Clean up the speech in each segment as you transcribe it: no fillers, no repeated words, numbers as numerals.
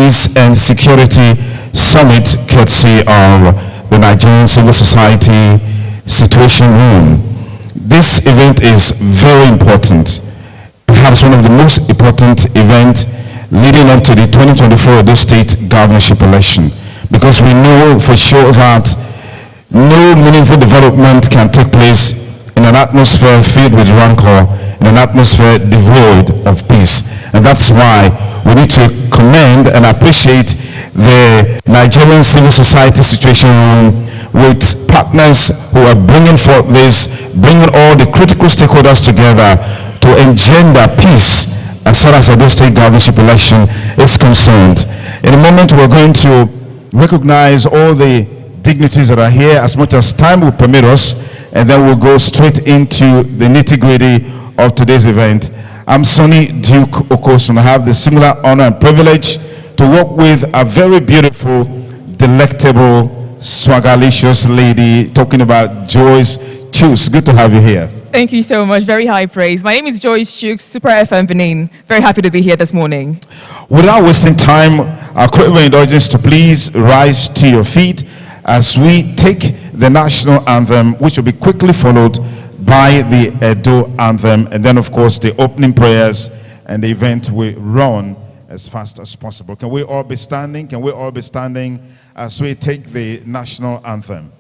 Peace and Security Summit, courtesy of the Nigerian Civil Society Situation Room. This event is very important, perhaps one of the most important events leading up to the 2024 Edo State governorship election, because we know for sure that no meaningful development can take place in an atmosphere filled with rancor, in an atmosphere devoid of peace. And that's why we need to commend and appreciate the Nigerian Civil Society Situation Room with partners who are bringing forth this, bringing all the critical stakeholders together to engender peace as far as the Edo State governorship election is concerned. In a moment, we're going to recognize all the dignitaries that are here as much as time will permit us, and then we'll go straight into the nitty-gritty of today's event. I'm Sonny Duke Okosun. I have the singular honor and privilege to work with a very beautiful, delectable, swagalicious lady, talking about Joyce Chuks. Good to have you here. Thank you so much. Very high praise. My name is Joyce Chuks, Super FM Benin. Very happy to be here this morning. Without wasting time, I'll crave your indulgence to please rise to your feet as we take the national anthem, which will be quickly followed by the Edo anthem, and then of course the opening prayers, and the event will run as fast as possible. Can we all be standing? Can we all be standing as we take the national anthem?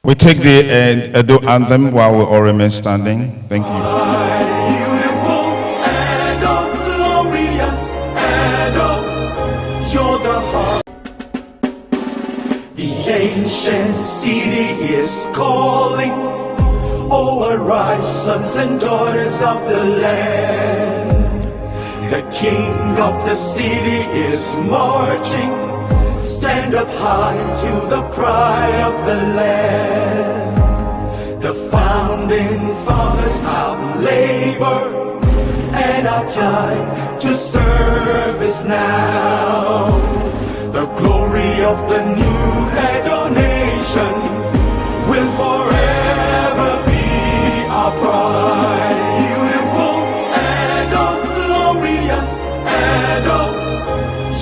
We take the Edo anthem while we all remain standing. Thank you. Beautiful Edo, glorious Edo, you're the heart. The ancient city is calling. Oh, arise, sons and daughters of the land. The king of the city is marching. Stand up high to the pride of the land. The founding fathers have labored, and our time to serve is now. The glory of the new Edo nation will forever be our pride. Beautiful Edo, glorious Edo,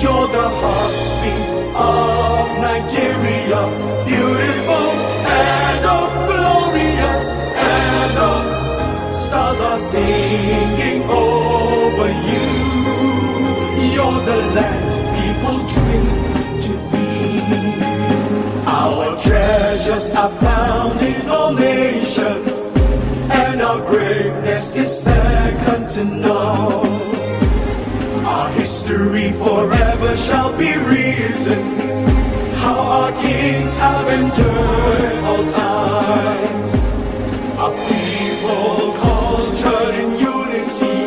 you're the heartbeat of Nigeria. Beautiful Edo, glorious Edo, stars are singing over you. You're the land people dream to be. Our treasures are found in all nations, and our greatness is second to none. Our history forever shall be written have endured all times. A people cultured in unity,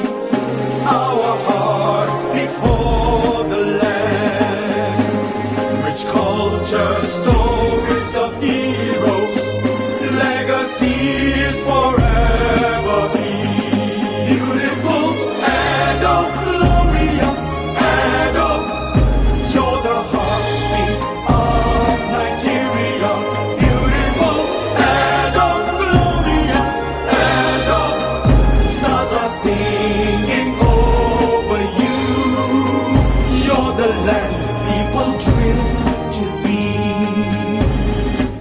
our hearts beat for the land. Rich culture, stories of heroes, legacies forever be. Beautiful Edo, glorious Edo, you're the heartbeat of Nigeria. Beautiful Edo, glorious Edo, stars are singing over you. You're the land people dream to be.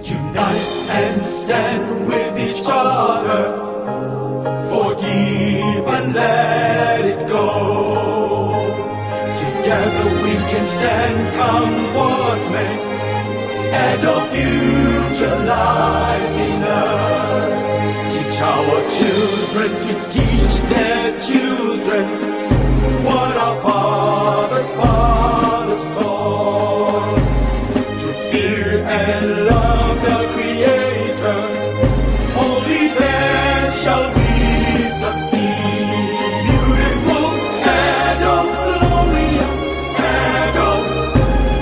Unite and stand with each other, forgive and let it go. Together we can stand, come what may. And the future lies in us. Teach our children to teach their children what our fathers taught. To fear and love the Creator, only then shall we succeed. Beautiful Edo, glorious Edo,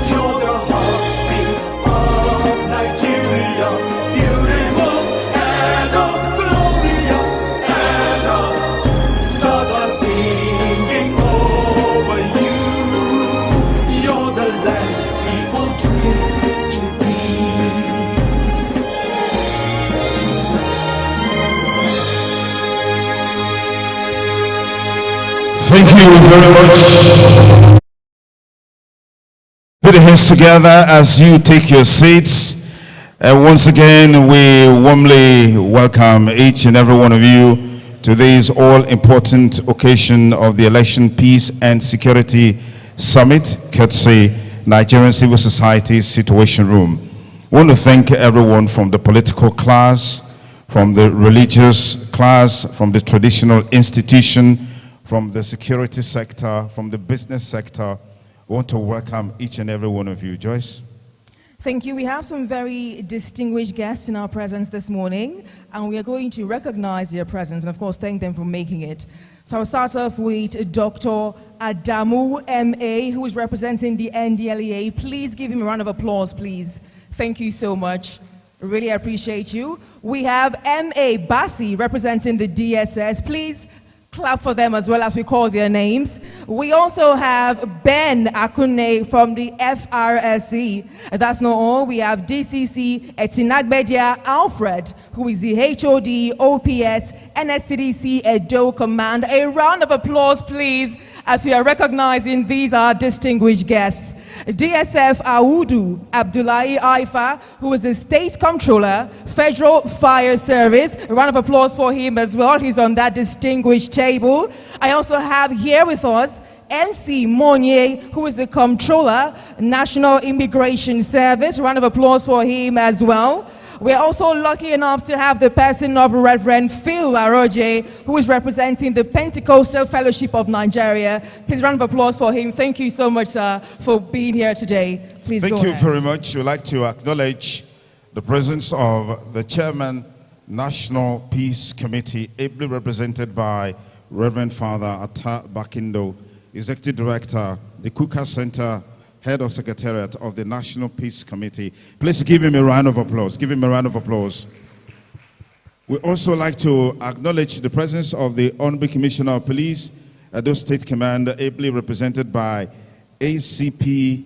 you're the heartbeat of Nigeria. Beautiful Edo, glorious Edo, stars are singing over you. You're the land people dream to be. Thank you very much. Put your hands together as you take your seats. And once again, we warmly welcome each and every one of you to this all-important occasion of the Election, Peace and Security Summit, courtesy Nigerian Civil Society Situation Room. I want to thank everyone from the political class, from the religious class, from the traditional institution, from the security sector, from the business sector. I want to welcome each and every one of you. Joyce? Thank you. We have some very distinguished guests in our presence this morning, and we are going to recognize their presence and, of course, thank them for making it. So I'll start off with Dr. Adamu M.A., who is representing the NDLEA. Please give him a round of applause, please. Thank you so much. Really appreciate you. We have M.A. Bassi representing the DSS. Please clap for them as well as we call their names. We also have Ben Akune from the FRSC. That's not all. We have DCC Etinagbedia Alfred, who is the HOD, OPS, NSCDC Edo Command. A round of applause, please, as we are recognizing these are distinguished guests. DSF Audu Abdullahi Aifa, who is the State Comptroller, Federal Fire Service. A round of applause for him as well. He's on that distinguished table. I also have here with us MC Monye, who is the Comptroller, National Immigration Service. A round of applause for him as well. We're also lucky enough to have the person of Reverend Phil Aroje, who is representing the Pentecostal Fellowship of Nigeria. Please, round of applause for him. Thank you so much, sir, for being here today. Please go ahead. Thank you very much. We'd like to acknowledge the presence of the Chairman, National Peace Committee, ably represented by Reverend Father Atta Bakindo, Executive Director, the Kuka Center, Head of Secretariat of the National Peace Committee. Please give him a round of applause. Give him a round of applause. We also like to acknowledge the presence of the Honorable Commissioner of Police, Edo State Command, ably represented by ACP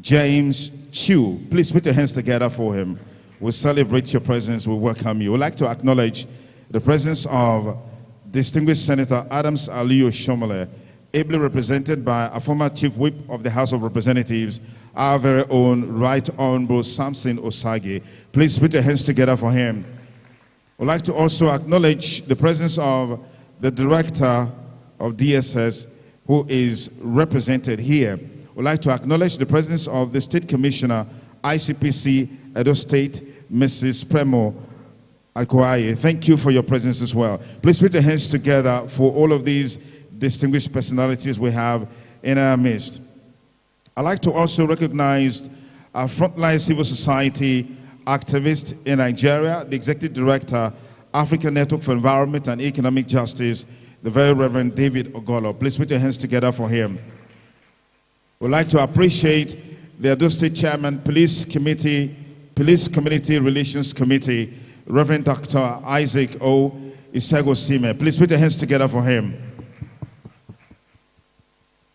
James Chu. Please put your hands together for him. We celebrate your presence. We welcome you. We'd like to acknowledge the presence of distinguished Senator Adams Aliyu Shomole, ably represented by a former Chief Whip of the House of Representatives, our very own Right Honorable Samson Osage. Please put your hands together for him. We'd like to also acknowledge the presence of the Director of DSS, who is represented here. We'd like to acknowledge the presence of the State Commissioner, ICPC, Edo State, Mrs. Premo Akwaye. Thank you for your presence as well. Please put your hands together for all of these distinguished personalities we have in our midst. I'd like to also recognize a frontline civil society activist in Nigeria, the Executive Director, African Network for Environment and Economic Justice, the very Reverend David Ogolo. Please put your hands together for him. We'd like to appreciate the Edo State Chairman, Police Community Relations Committee, Reverend Dr. Isaac O. Isego Sime. Please put your hands together for him.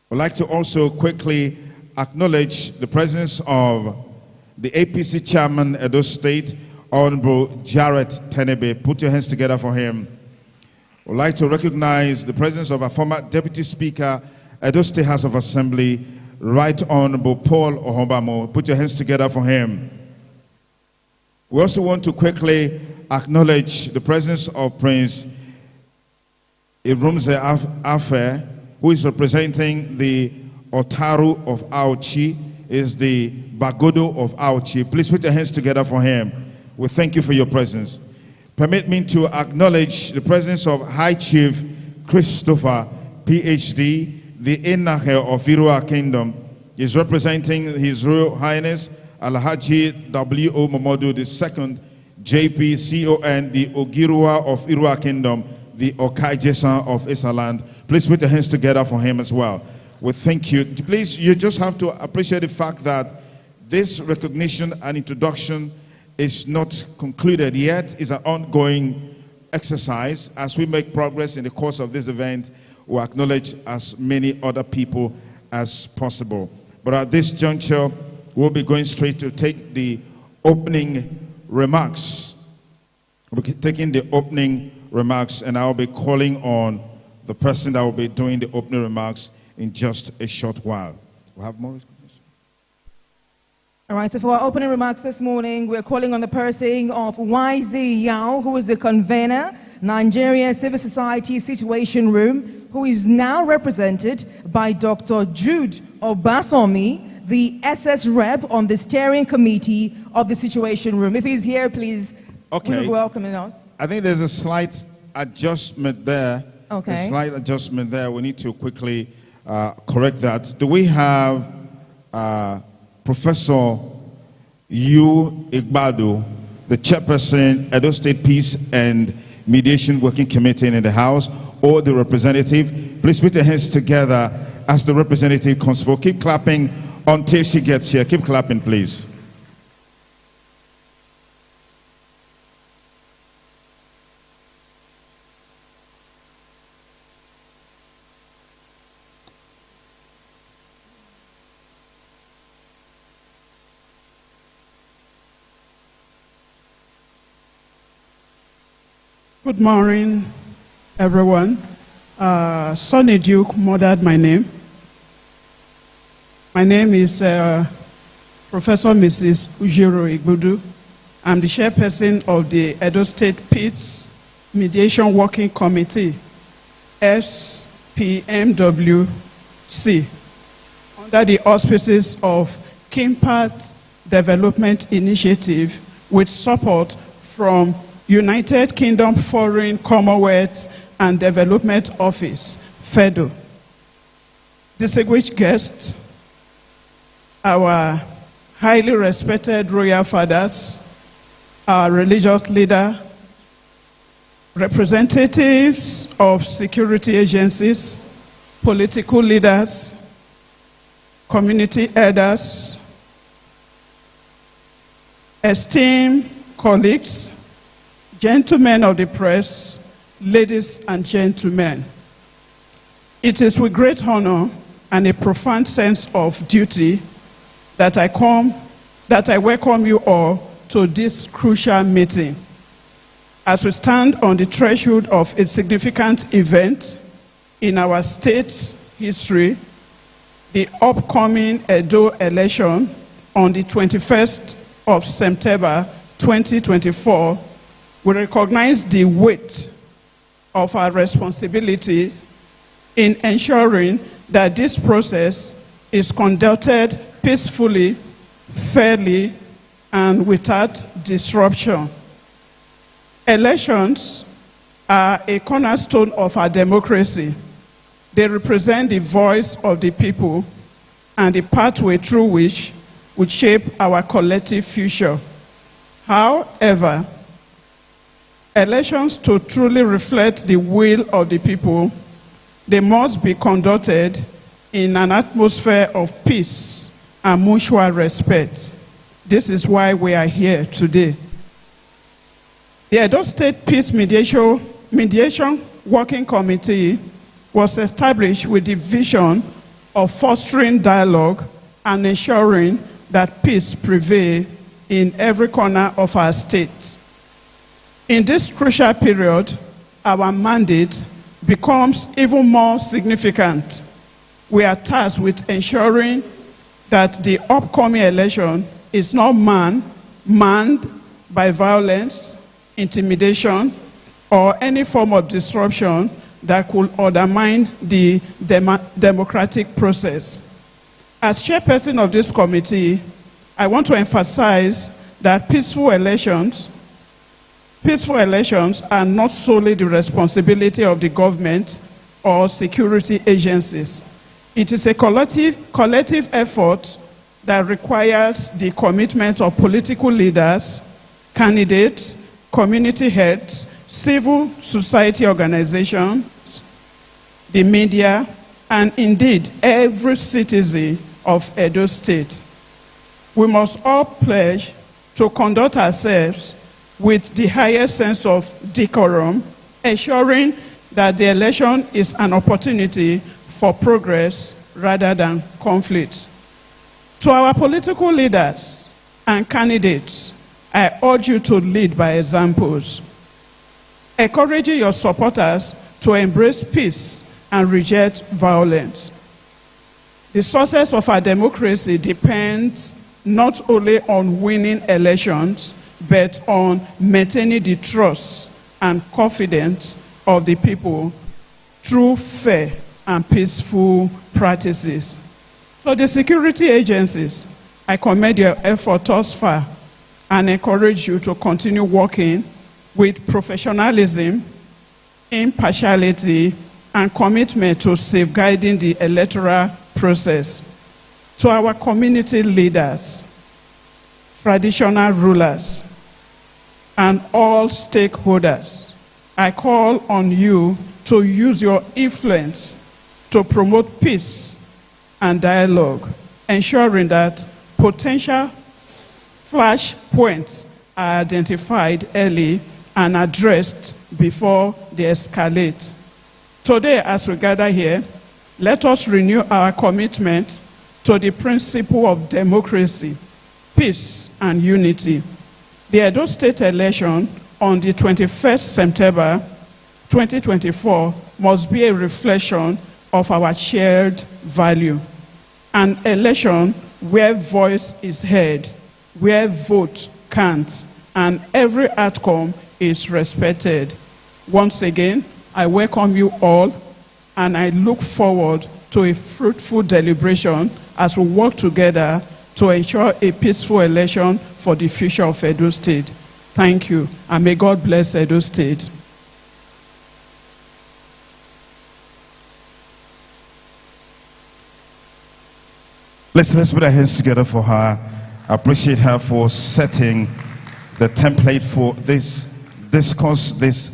We'd like to also quickly acknowledge the presence of the APC Chairman, Edo State, Honorable Jared Tenebe. Put your hands together for him. We'd like to recognize the presence of our former Deputy Speaker, Edo State House of Assembly, Right Honorable Paul Ohobamo. Put your hands together for him. We also want to quickly acknowledge the presence of Prince Irumze Afe, who is representing the Otaru of Auchi, is the Bagodo of Auchi. Please put your hands together for him. We thank you for your presence. Permit me to acknowledge the presence of High Chief Christopher, PhD, the Enahe of Irua Kingdom. He is representing His Royal Highness Alhaji W.O. Momodu II, JP, CON, the Ogirua of Irua Kingdom, the Okaijesan of Isaland. Please put your hands together for him as well. We thank you. Please, you just have to appreciate the fact that this recognition and introduction is not concluded yet. It's an ongoing exercise. As we make progress in the course of this event, we'll acknowledge as many other people as possible. But at this juncture, we'll be going straight to take the opening remarks. We'll be taking the opening remarks, and I'll be calling on the person that will be doing the opening remarks in just a short while. We'll have more. All right, so for our opening remarks this morning, we're calling on the person of YZ Yao, who is the convener, Nigeria Civil Society Situation Room, who is now represented by Dr. Jude Obasomi, the SS rep on the steering committee of the Situation Room. If he's here, please, okay, welcome us. I think there's a slight adjustment there. Okay. A slight adjustment there. We need to quickly correct that. Do we have Professor Yu Igbado, the chairperson, Edo State Peace and Mediation Working Committee in the House, or the representative? Please put your hands together as the representative comes forward. Keep clapping until she gets here. Keep clapping, please. Good morning, everyone. Sonny Duke murdered my name. My name is Professor Mrs. Ujiro Igbudu. I'm the chairperson of the Edo State Peace Mediation Working Committee, SPMWC, under the auspices of Kimpat Development Initiative with support from United Kingdom Foreign, Commonwealth and Development Office, FEDO. Distinguished guests, our highly respected royal fathers, our religious leader, representatives of security agencies, political leaders, community elders, esteemed colleagues, gentlemen of the press, ladies and gentlemen, it is with great honor and a profound sense of duty that I welcome you all to this crucial meeting. As we stand on the threshold of a significant event in our state's history, the upcoming Edo election on the 21st of September 2024, we recognize the weight of our responsibility in ensuring that this process is conducted peacefully, fairly, and without disruption. Elections are a cornerstone of our democracy. They represent the voice of the people and the pathway through which would shape our collective future. However, elections to truly reflect the will of the people, they must be conducted in an atmosphere of peace and mutual respect. This is why we are here today. The Edo State Peace Mediation Working Committee was established with the vision of fostering dialogue and ensuring that peace prevails in every corner of our state. In this crucial period, our mandate becomes even more significant. We are tasked with ensuring that the upcoming election is not manned by violence, intimidation, or any form of disruption that could undermine the democratic process. As chairperson of this committee, I want to emphasize that peaceful elections are not solely the responsibility of the government or security agencies. It is a collective effort that requires the commitment of political leaders, candidates, community heads, civil society organizations, the media, and indeed every citizen of Edo State. We must all pledge to conduct ourselves with the highest sense of decorum, ensuring that the election is an opportunity for progress rather than conflict. To our political leaders and candidates, I urge you to lead by examples, encouraging your supporters to embrace peace and reject violence. The success of our democracy depends not only on winning elections, but on maintaining the trust and confidence of the people through fair and peaceful practices. So the security agencies, I commend your effort thus far and encourage you to continue working with professionalism, impartiality, and commitment to safeguarding the electoral process. To our community leaders, traditional rulers, and all stakeholders, I call on you to use your influence to promote peace and dialogue, ensuring that potential flashpoints are identified early and addressed before they escalate. Today, as we gather here, let us renew our commitment to the principle of democracy, peace, and unity. The Edo State election on the 21st September 2024 must be a reflection of our shared value. An election where voice is heard, where vote counts, and every outcome is respected. Once again, I welcome you all, and I look forward to a fruitful deliberation as we work together to ensure a peaceful election for the future of Edo State. Thank you, and may God bless Edo State. Let's put our hands together for her. I appreciate her for setting the template for this discourse, this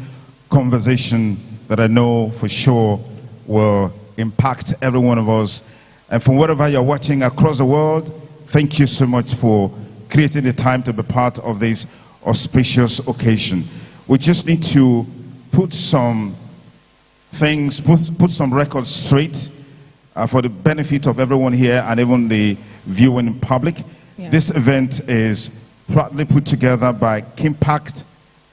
conversation that I know for sure will impact every one of us. And from wherever you're watching across the world, thank you so much for creating the time to be part of this auspicious occasion. We just need to put some things, put some records straight for the benefit of everyone here and even the viewing in public. Yeah. This event is proudly put together by Kimpact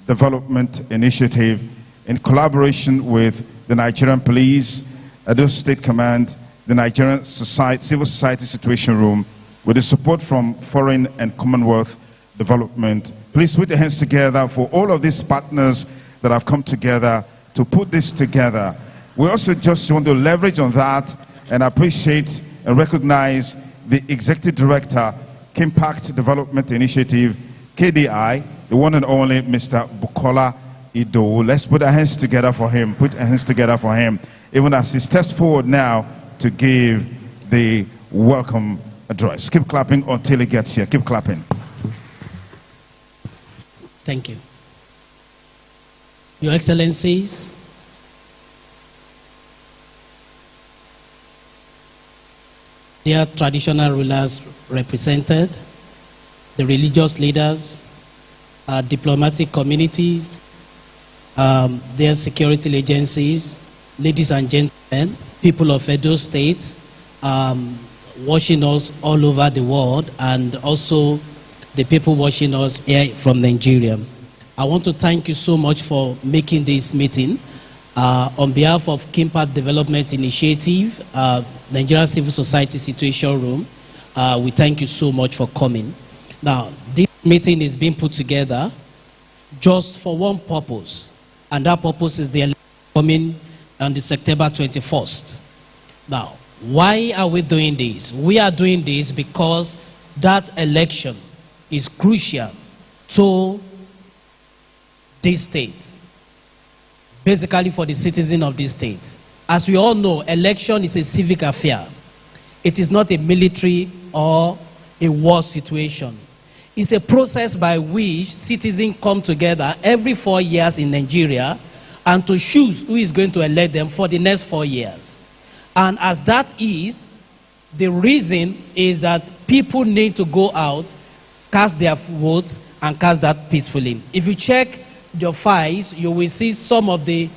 Development Initiative in collaboration with the Nigerian Police, Edo State Command, the Nigerian Civil Society Situation Room, with the support from Foreign and Commonwealth Development. Please put your hands together for all of these partners that have come together to put this together. We also just want to leverage on that and appreciate and recognize the Executive Director, Kimpact Development Initiative, KDI, the one and only Mr. Bukola Ido. Let's put our hands together for him. Put our hands together for him. Even as he steps forward now to give the welcome address. Keep clapping until he gets here. Keep clapping. Thank you. Your Excellencies, dear traditional rulers represented, the religious leaders, diplomatic communities, their security agencies, ladies and gentlemen, people of Edo State, watching us all over the world, and also the people watching us here from Nigeria. I want to thank you so much for making this meeting. On behalf of Kimpat Development Initiative, Nigeria Civil Society Situation Room, we thank you so much for coming. Now, this meeting is being put together just for one purpose, and that purpose is the election coming on the September 21st. Now, why are we doing this? We are doing this because that election is crucial to this state, basically for the citizen of this state. As we all know, election is a civic affair. It is not a military or a war situation. It's a process by which citizens come together every 4 years in Nigeria and to choose who is going to elect them for the next 4 years. And as that is, the reason is that people need to go out, cast their votes, and cast that peacefully. If you check your files, you will see some of the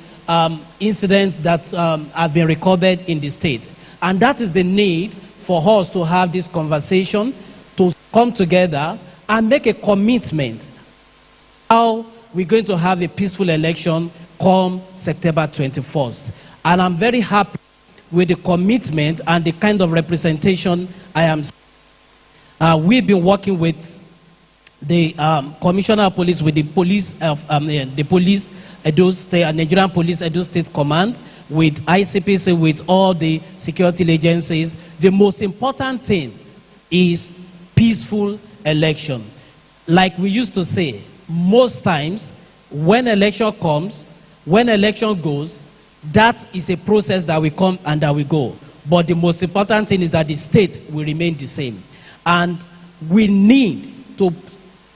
incidents that have been recorded in the state. And that is the need for us to have this conversation, to come together and make a commitment how we're going to have a peaceful election come September 21st. And I'm very happy with the commitment and the kind of representation I am seeing. We've been working with the Commissioner of Police, with the police of the police Edo State, Nigerian Police Edo State Command, with ICPC, with all the security agencies. The most important thing is peaceful election. Like we used to say, most times when election comes, when election goes, that is a process that will come and that will go. But the most important thing is that the state will remain the same. And we need to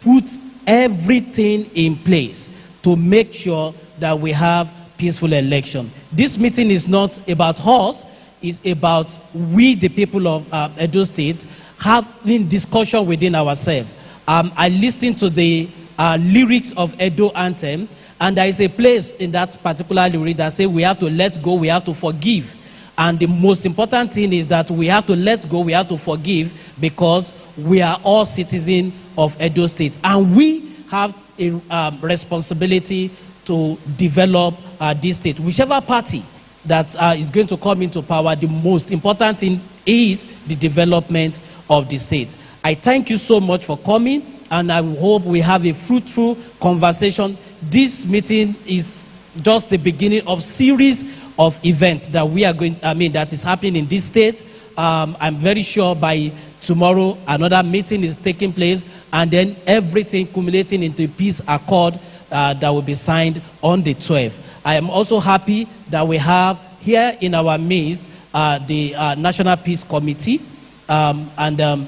put everything in place to make sure that we have peaceful election. This meeting is not about us, it's about we, the people of Edo State, having discussion within ourselves. I listened to the lyrics of Edo Anthem, and there is a place in that particular lyric that says we have to let go, we have to forgive. And the most important thing is that we have to let go, we have to forgive, because we are all citizens of Edo State. And we have a responsibility to develop this state. Whichever party that is going to come into power, the most important thing is the development of the state. I thank you so much for coming, and I hope we have a fruitful conversation. This meeting is just the beginning of series of events that we are going, that is happening in this state. I'm very sure by tomorrow another meeting is taking place, and then everything culminating into a peace accord that will be signed on the 12th. I am also happy that we have here in our midst the National Peace Committee, and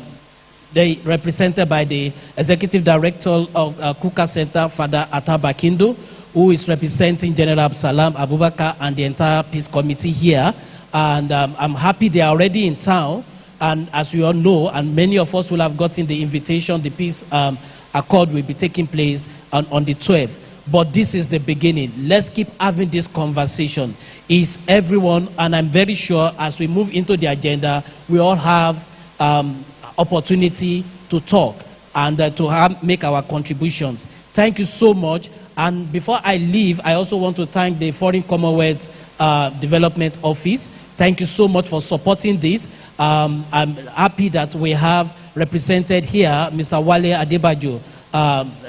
they represented by the Executive Director of Kuka Center, Father Atabakindo, who is representing General Absalam Abubakar and the entire Peace Committee here. And I'm happy they are already in town. And as we all know, and many of us will have gotten the invitation, the peace accord will be taking place on the 12th. But this is the beginning. Let's keep having this conversation. Is everyone, and I'm very sure as we move into the agenda, we all have opportunity to talk and to make our contributions. Thank you so much. And before I leave, I also want to thank the Foreign Commonwealth Development Office. Thank you so much for supporting this. I'm happy that we have represented here Mr. Wale Adebajo,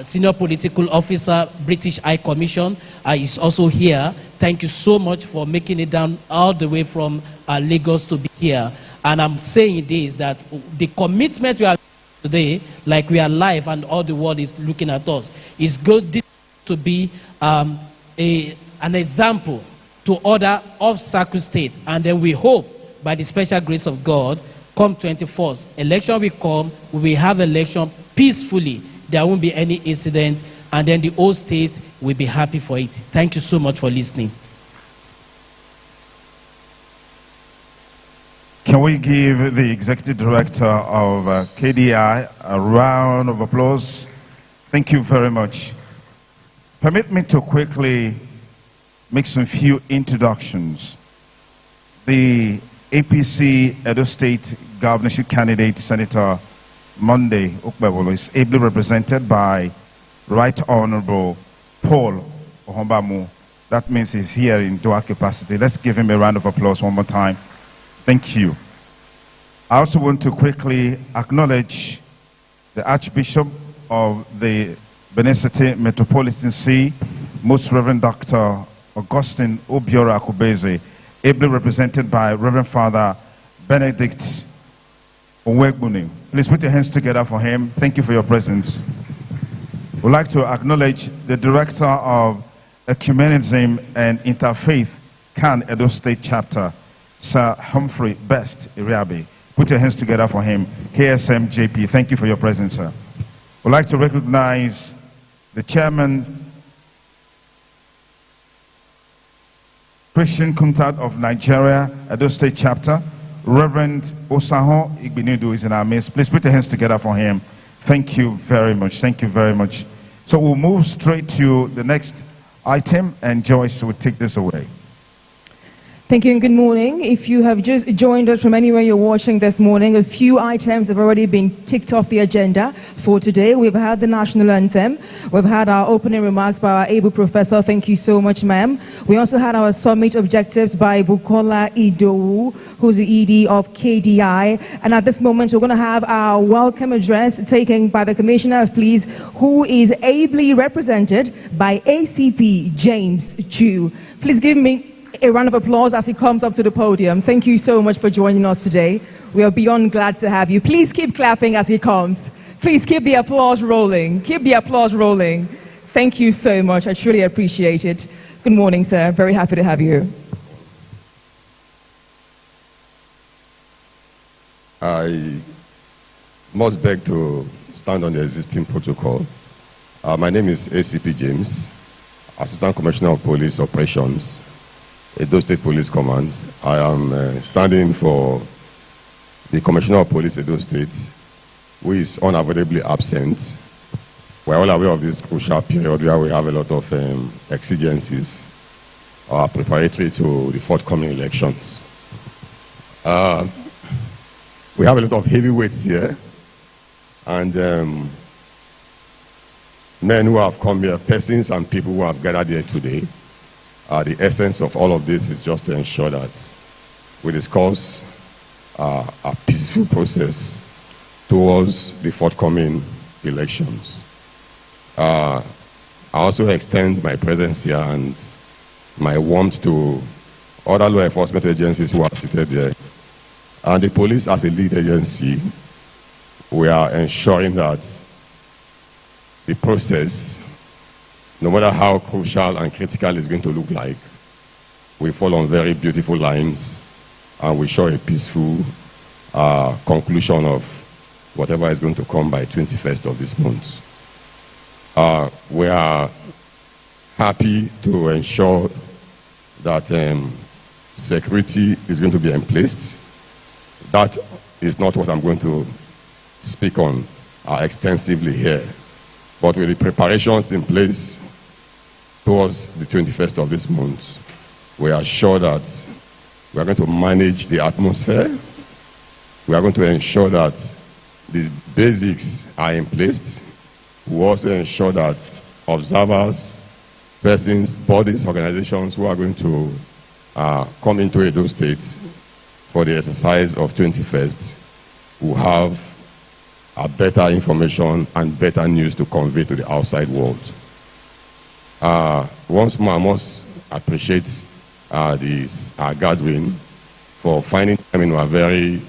Senior Political Officer, British High Commission, is also here. Thank you so much for making it down all the way from Lagos to be here. And I'm saying this, that the commitment we are today, like we are live and all the world is looking at us, is good to be an example to other off-circle states. And then we hope, by the special grace of God, come 21st, election will come, we will have election peacefully. There won't be any incident, and then the whole state will be happy for it. Thank you so much for listening. Can we give the Executive Director of KDI a round of applause? Thank you very much. Permit me to quickly make some few introductions. The APC Edo State governorship candidate, Senator Monday Ukpebolo, is ably represented by Right Honorable Paul Ohombamu. That means he's here in dual capacity. Let's give him a round of applause one more time. Thank you. I also want to quickly acknowledge the Archbishop of the Benin City Metropolitan See, Most Reverend Dr. Augustine Obiora Akubeze, ably represented by Reverend Father Benedict Onwegbuni. Please put your hands together for him. Thank you for your presence. We'd like to acknowledge the Director of Ecumenism and Interfaith CAN Edo State Chapter, Sir Humphrey Best Iriabe. Put your hands together for him. KSM JP, thank you for your presence, sir. We'd like to recognize the Chairman, Christian Kuntat of Nigeria, Edo State Chapter, Reverend Osaho Igbinudu is in our midst. Please put your hands together for him. Thank you very much. Thank you very much. So we'll move straight to the next item, and Joyce will take this away. Thank you and good morning. If you have just joined us from anywhere you're watching this morning, a few items have already been ticked off the agenda for today. We've had the national anthem. We've had our opening remarks by our able professor. Thank you so much, ma'am. We also had our summit objectives by Bukola Idowu, who's the ED of KDI. And at this moment, we're going to have our welcome address taken by the Commissioner of Police, who is ably represented by ACP James Chu. Please give me a round of applause as he comes up to the podium. Thank you so much for joining us today. We are beyond glad to have you. Please keep clapping as he comes. Please keep the applause rolling. Keep the applause rolling. Thank you so much. I truly appreciate it. Good morning, sir. Very happy to have you. I must beg to stand on the existing protocol. My name is ACP James, Assistant Commissioner of Police Operations, Edo State Police Command. I am standing for the Commissioner of Police Edo State, who is unavoidably absent. We're all aware of this crucial period where we have a lot of exigencies preparatory to the forthcoming elections. We have a lot of heavyweights here, and men who have come here, persons and people who have gathered here today. The essence of all of this is just to ensure that we discuss a peaceful process towards the forthcoming elections. I also extend my presence here and my warmth to other law enforcement agencies who are seated there. And the police as a lead agency, we are ensuring that the process, no matter how crucial and critical it's going to look like, we fall on very beautiful lines and we show a peaceful conclusion of whatever is going to come by 21st of this month. We are happy to ensure that security is going to be in place. That is not what I'm going to speak on extensively here. But with the preparations in place towards the 21st of this month, we are sure that we are going to manage the atmosphere. We are going to ensure that the basics are in place. We also ensure that observers, persons, bodies, organizations who are going to come into Edo State for the exercise of 21st will have a better information and better news to convey to the outside world. Once more, I must appreciate this gathering for finding time in a very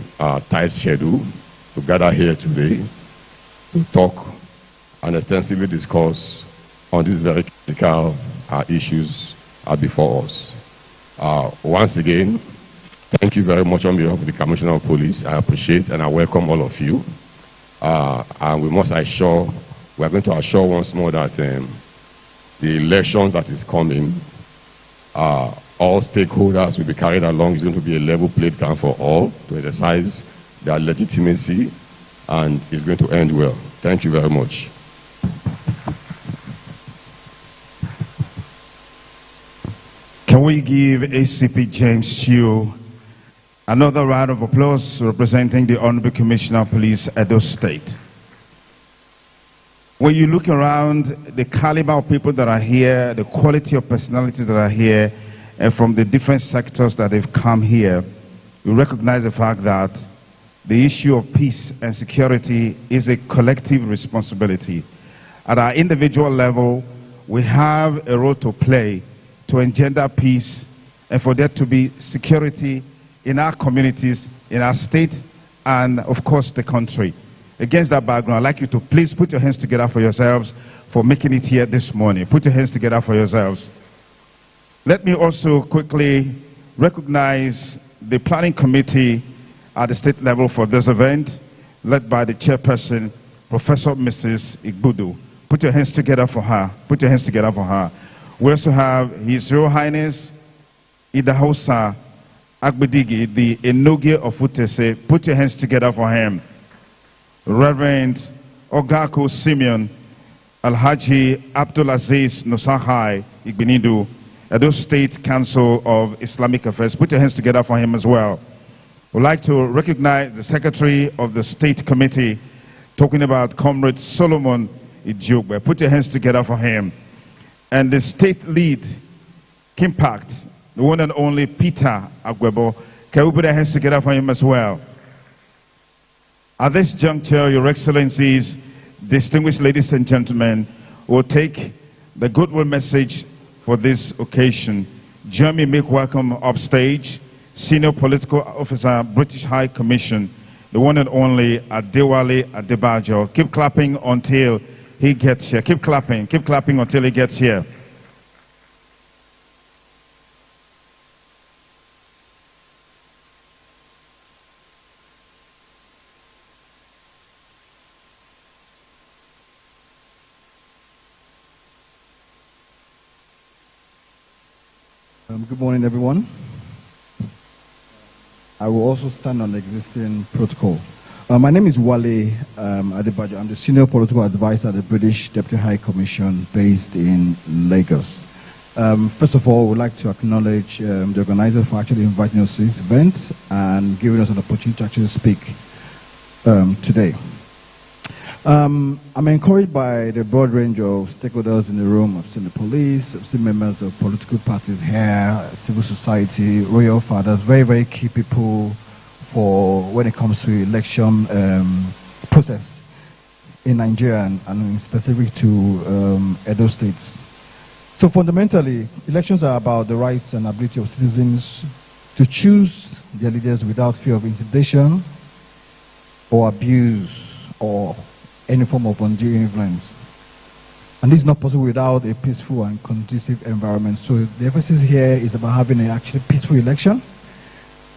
tight schedule to gather here today to talk and extensively discuss on these very critical issues before us. Once again, Thank you very much on behalf of the Commissioner of Police. I appreciate and I welcome all of you. And we are going to assure once more that the elections that is coming, all stakeholders will be carried along. It's going to be a level playing ground for all to exercise their legitimacy, and it's going to end well. Thank you very much. Can we give ACP James Chiu another round of applause, representing the Honorable Commissioner of Police, Edo State? When you look around, the caliber of people that are here, the quality of personalities that are here, and from the different sectors that they've come here, we recognize the fact that the issue of peace and security is a collective responsibility. At our individual level, we have a role to play to engender peace and for there to be security in our communities, in our state, and of course the country. Against that background, I'd like you to please put your hands together for yourselves for making it here this morning. Put your hands together for yourselves. Let me also quickly recognize the planning committee at the state level for this event, led by the chairperson, Professor Mrs. Igbudu. Put your hands together for her. Put your hands together for her. We also have His Royal Highness Idahosa Agbedigi, the Enogie of Utese. Put your hands together for him. Reverend Ogako Simeon Alhaji Abdulaziz Nusahai Igbinidu, Edo State Council of Islamic Affairs. Put your hands together for him as well. We'd like to recognize the Secretary of the State Committee, talking about Comrade Solomon Ijogbe. Put your hands together for him. And the State Lead, Kimpact, the one and only Peter Agwebo. Can we put our hands together for him as well? At this juncture, Your Excellencies, distinguished ladies and gentlemen, will take the goodwill message for this occasion. Join me, make welcome upstage Senior Political Officer, British High Commission, the one and only Adewale Adebajo. Keep clapping until he gets here. Keep clapping until he gets here. Good morning, everyone. I will also stand on the existing protocol. My name is Wale Adebajo. I'm the Senior Political Advisor at the British Deputy High Commission based in Lagos. First of all, we'd like to acknowledge the organizer for actually inviting us to this event and giving us an opportunity to actually speak today. I'm encouraged by the broad range of stakeholders in the room. I've seen the police, I've seen members of political parties here, civil society, royal fathers, very, very key people for when it comes to election process in Nigeria and specific to Edo states. So fundamentally, elections are about the rights and ability of citizens to choose their leaders without fear of intimidation or abuse or any form of undue influence. And this is not possible without a peaceful and conducive environment. So the emphasis here is about having an actually peaceful election.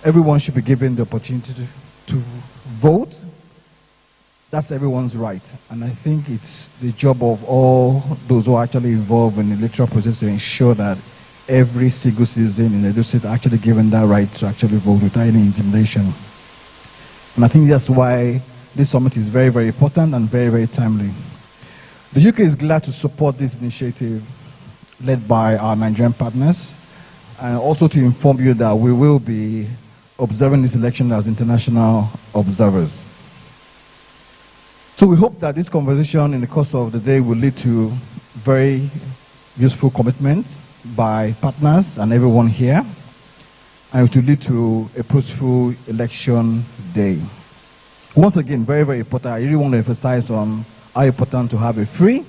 Everyone should be given the opportunity to vote. That's everyone's right. And I think it's the job of all those who are actually involved in the electoral process to ensure that every single citizen in Edo State are actually given that right to actually vote without any intimidation. And I think that's why this summit is very, very important and very, very timely. The UK is glad to support this initiative led by our Nigerian partners, and also to inform you that we will be observing this election as international observers. So we hope that this conversation in the course of the day will lead to very useful commitment by partners and everyone here, and to lead to a peaceful election day. Once again, very, very important. I really want to emphasize on how important to have a free,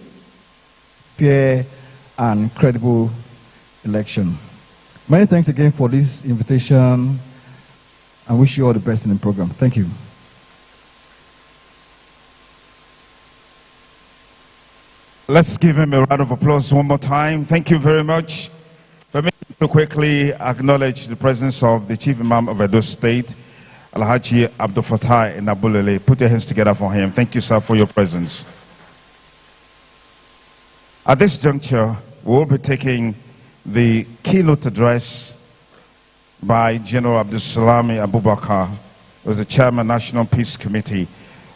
fair, and credible election. Many thanks again for this invitation, and wish you all the best in the program. Thank you. Let's give him a round of applause one more time. Thank you very much. Permit me to quickly acknowledge the presence of the Chief Imam of Edo State, Alhaji Abdul Fattah Nabulele. Put your hands together for him. Thank you, sir, for your presence. At this juncture, we'll be taking the keynote address by General Abdulsalami Abubakar, who is the Chairman, National Peace Committee.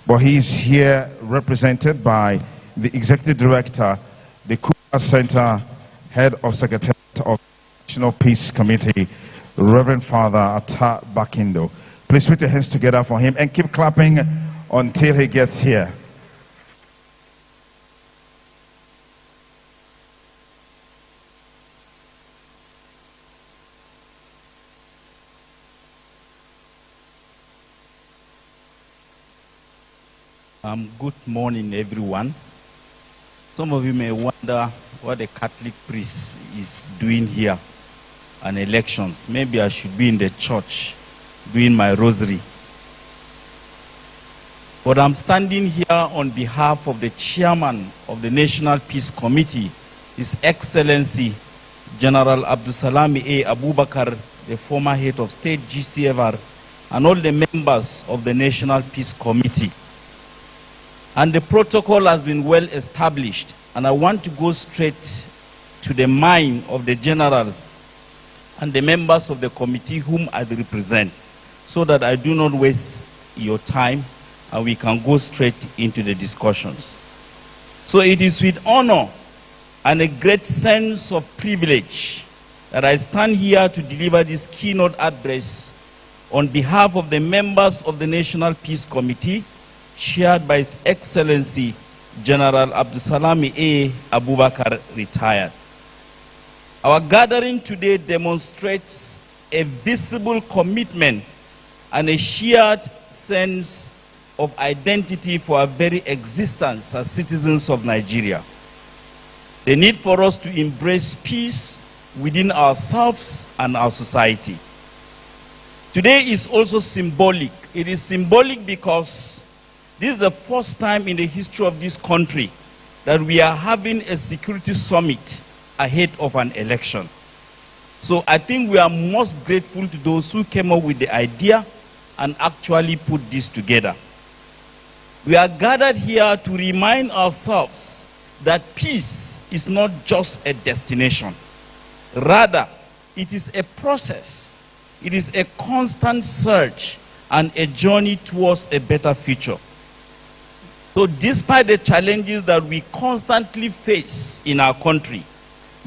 But he's here represented by the Executive Director, the Kuka Center, Head of Secretariat of National Peace Committee, Reverend Father Atta Bakindo. Please put your hands together for him and keep clapping until he gets here. Good morning, everyone. Some of you may wonder what a Catholic priest is doing here on elections. Maybe I should be in the church doing my rosary. But I'm standing here on behalf of the chairman of the National Peace Committee, His Excellency General Abdulsalami A. Abubakar, the former head of state, GCFR, and all the members of the National Peace Committee. And the protocol has been well established, and I want to go straight to the mind of the general and the members of the committee whom I represent, so that I do not waste your time and we can go straight into the discussions. So it is with honor and a great sense of privilege that I stand here to deliver this keynote address on behalf of the members of the National Peace Committee, chaired by His Excellency General Abdulsalami A. Abubakar, retired. Our gathering today demonstrates a visible commitment and a shared sense of identity for our very existence as citizens of Nigeria. The need for us to embrace peace within ourselves and our society. Today is also symbolic. It is symbolic because this is the first time in the history of this country that we are having a security summit ahead of an election. So I think we are most grateful to those who came up with the idea and actually put this together. We are gathered here to remind ourselves that peace is not just a destination. Rather, it is a process. It is a constant search and a journey towards a better future. So despite the challenges that we constantly face in our country,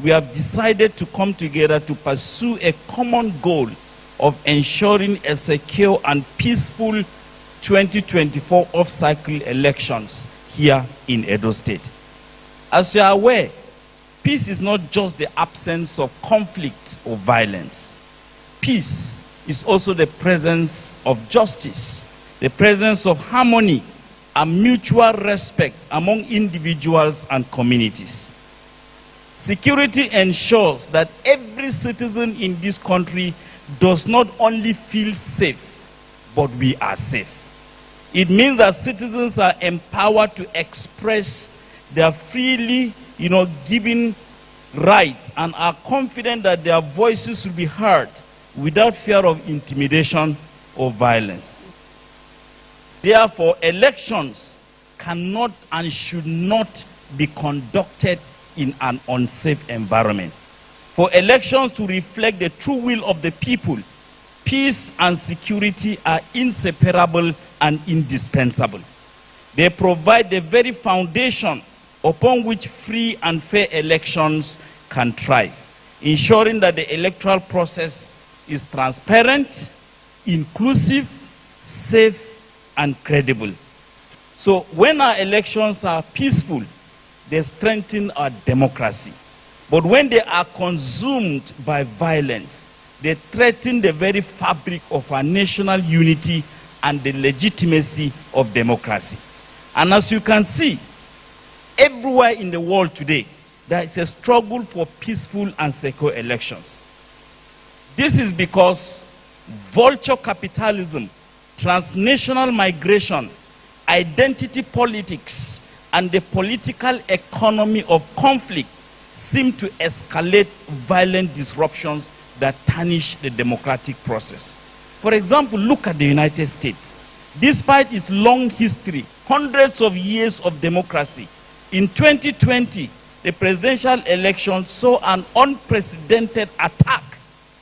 we have decided to come together to pursue a common goal of ensuring a secure and peaceful 2024 off-cycle elections here in Edo State. As you are aware, peace is not just the absence of conflict or violence. Peace is also the presence of justice, the presence of harmony, and mutual respect among individuals and communities. Security ensures that every citizen in this country does not only feel safe, but we are safe. It means that citizens are empowered to express their freely, given rights and are confident that their voices will be heard without fear of intimidation or violence. Therefore, elections cannot and should not be conducted in an unsafe environment. For elections to reflect the true will of the people, peace and security are inseparable and indispensable. They provide the very foundation upon which free and fair elections can thrive, ensuring that the electoral process is transparent, inclusive, safe, and credible. So when our elections are peaceful, they strengthen our democracy. But when they are consumed by violence, they threaten the very fabric of our national unity and the legitimacy of democracy. And as you can see, everywhere in the world today, there is a struggle for peaceful and secure elections. This is because vulture capitalism, transnational migration, identity politics, and the political economy of conflict seem to escalate violent disruptions that tarnish the democratic process. For example, look at the United States. Despite its long history, hundreds of years of democracy, in 2020, the presidential election saw an unprecedented attack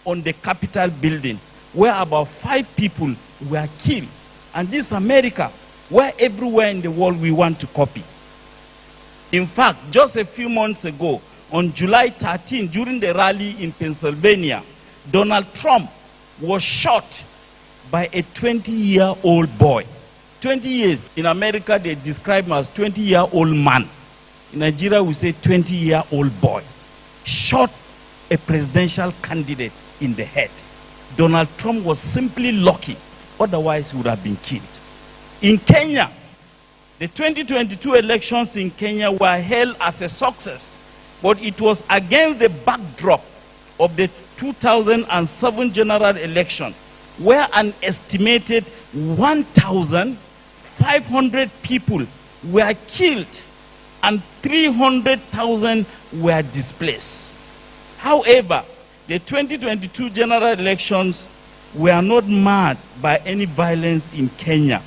on the Capitol building, where about 5 people were killed. And this is America, where everywhere in the world we want to copy. In fact, just a few months ago, on July 13, during the rally in Pennsylvania, Donald Trump was shot by a 20-year-old boy. 20 years. In America, they describe him as 20-year-old man. In Nigeria, we say 20-year-old boy. Shot a presidential candidate in the head. Donald Trump was simply lucky. Otherwise, he would have been killed. In Kenya, the 2022 elections in Kenya were hailed as a success, but it was against the backdrop of the 2007 general election, where an estimated 1,500 people were killed and 300,000 were displaced. However, the 2022 general elections were not marred by any violence in Kenya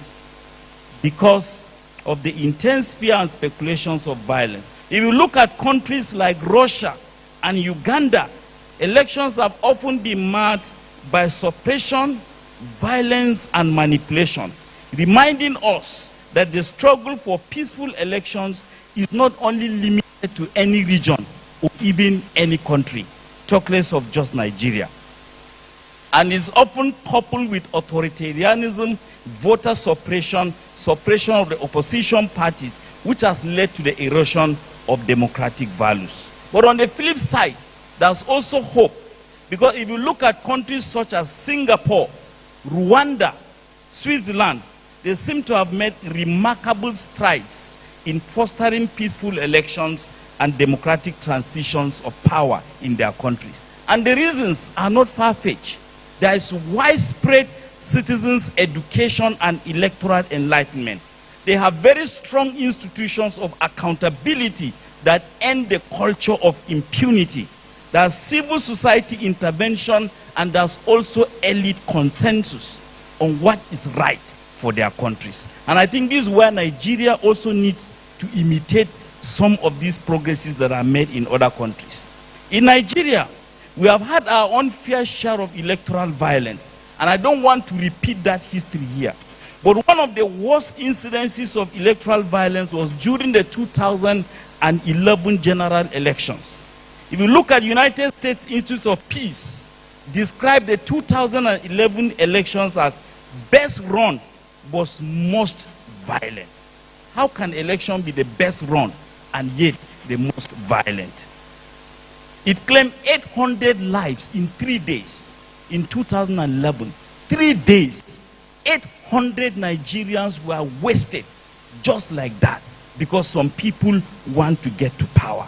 because of the intense fear and speculations of violence. If you look at countries like Russia and Uganda, elections have often been marred by suppression, violence, and manipulation, reminding us that the struggle for peaceful elections is not only limited to any region or even any country, talk less of just Nigeria, and is often coupled with authoritarianism, voter suppression, suppression of the opposition parties, which has led to the erosion of democratic values. But on the flip side, there's also hope, because if you look at countries such as Singapore, Rwanda, Switzerland, they seem to have made remarkable strides in fostering peaceful elections and democratic transitions of power in their countries. And the reasons are not far-fetched. There is widespread citizens' education and electoral enlightenment. They have very strong institutions of accountability that end the culture of impunity. There's civil society intervention, and there's also elite consensus on what is right for their countries. And I think this is where Nigeria also needs to imitate some of these progresses that are made in other countries. In Nigeria, we have had our unfair share of electoral violence, and I don't want to repeat that history here. But one of the worst incidences of electoral violence was during the 2011 general elections. If you look at United States Institute of Peace, describe the 2011 elections as best run but most violent. How can election be the best run and yet the most violent? It claimed 800 lives in 3 days in 2011. 3 days, 800 Nigerians were wasted just like that because some people want to get to power.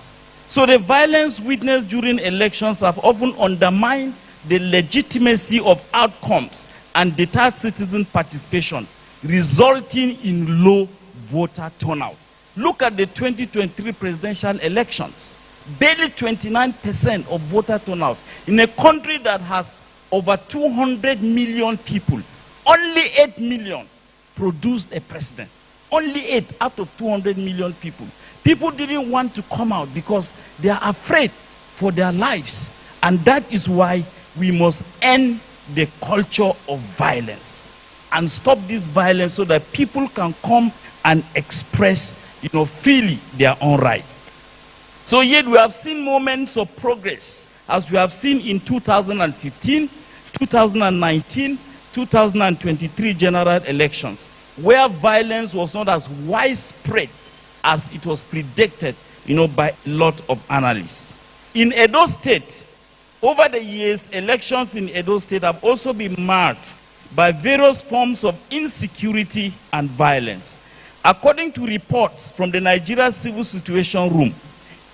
So the violence witnessed during elections have often undermined the legitimacy of outcomes and deterred citizen participation, resulting in low voter turnout. Look at the 2023 presidential elections. Barely 29% of voter turnout. In a country that has over 200 million people, only 8 million produced a president. Only 8 out of 200 million people. People didn't want to come out because they are afraid for their lives. And that is why we must end the culture of violence and stop this violence so that people can come and express, freely their own right. So yet we have seen moments of progress, as we have seen in 2015, 2019, 2023 general elections, where violence was not as widespread as it was predicted, by a lot of analysts. In Edo State, over the years, elections in Edo State have also been marred by various forms of insecurity and violence. According to reports from the Nigeria Civil Situation Room,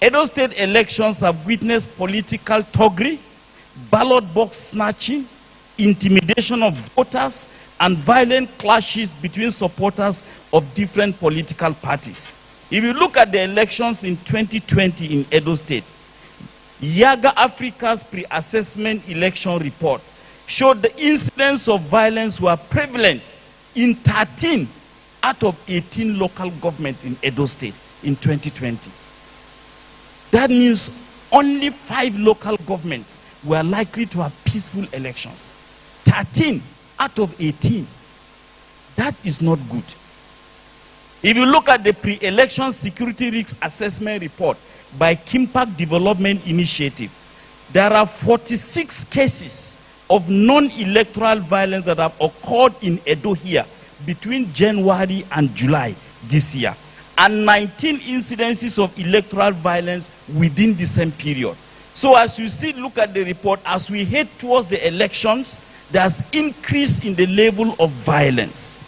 Edo State elections have witnessed political thuggery, ballot box snatching, intimidation of voters, and violent clashes between supporters of different political parties. If you look at the elections in 2020 in Edo State, Yaga Africa's pre-assessment election report showed the incidents of violence were prevalent in 13 out of 18 local governments in Edo State in 2020. That means only 5 local governments were likely to have peaceful elections. 13 out of 18. That is not good. If you look at the pre-election security risk assessment report by Kimpak Development Initiative, there are 46 cases of non-electoral violence that have occurred in Edo here between January and July this year, and 19 incidences of electoral violence within the same period. So as you see, look at the report, as we head towards the elections, there's increase in the level of violence.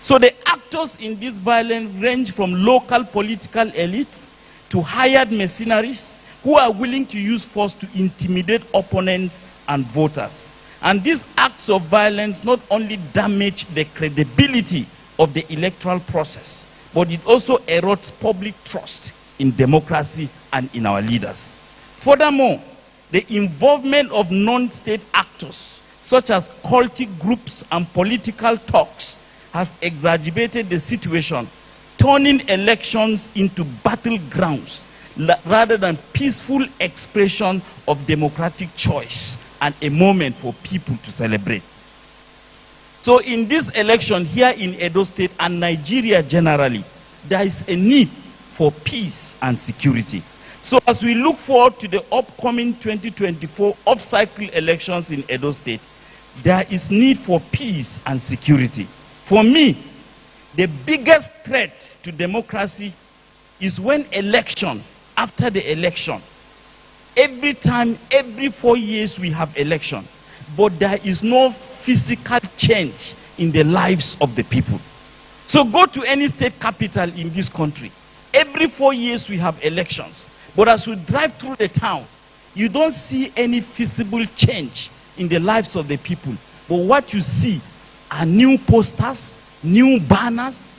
So the actors in this violence range from local political elites to hired mercenaries who are willing to use force to intimidate opponents and voters. And these acts of violence not only damage the credibility of the electoral process, but it also erodes public trust in democracy and in our leaders. Furthermore, the involvement of non-state actors, such as cultic groups and political talks, has exacerbated the situation, turning elections into battlegrounds rather than peaceful expression of democratic choice and a moment for people to celebrate. So in this election here in Edo State and Nigeria generally, there is a need for peace and security. So as we look forward to the upcoming 2024 off-cycle elections in Edo State, there is need for peace and security. For me, the biggest threat to democracy is when election, after the election, every time, every 4 years we have election, but there is no physical change in the lives of the people. So go to any state capital in this country. Every 4 years we have elections, but as we drive through the town, you don't see any visible change in the lives of the people. But what you see are new posters, new banners,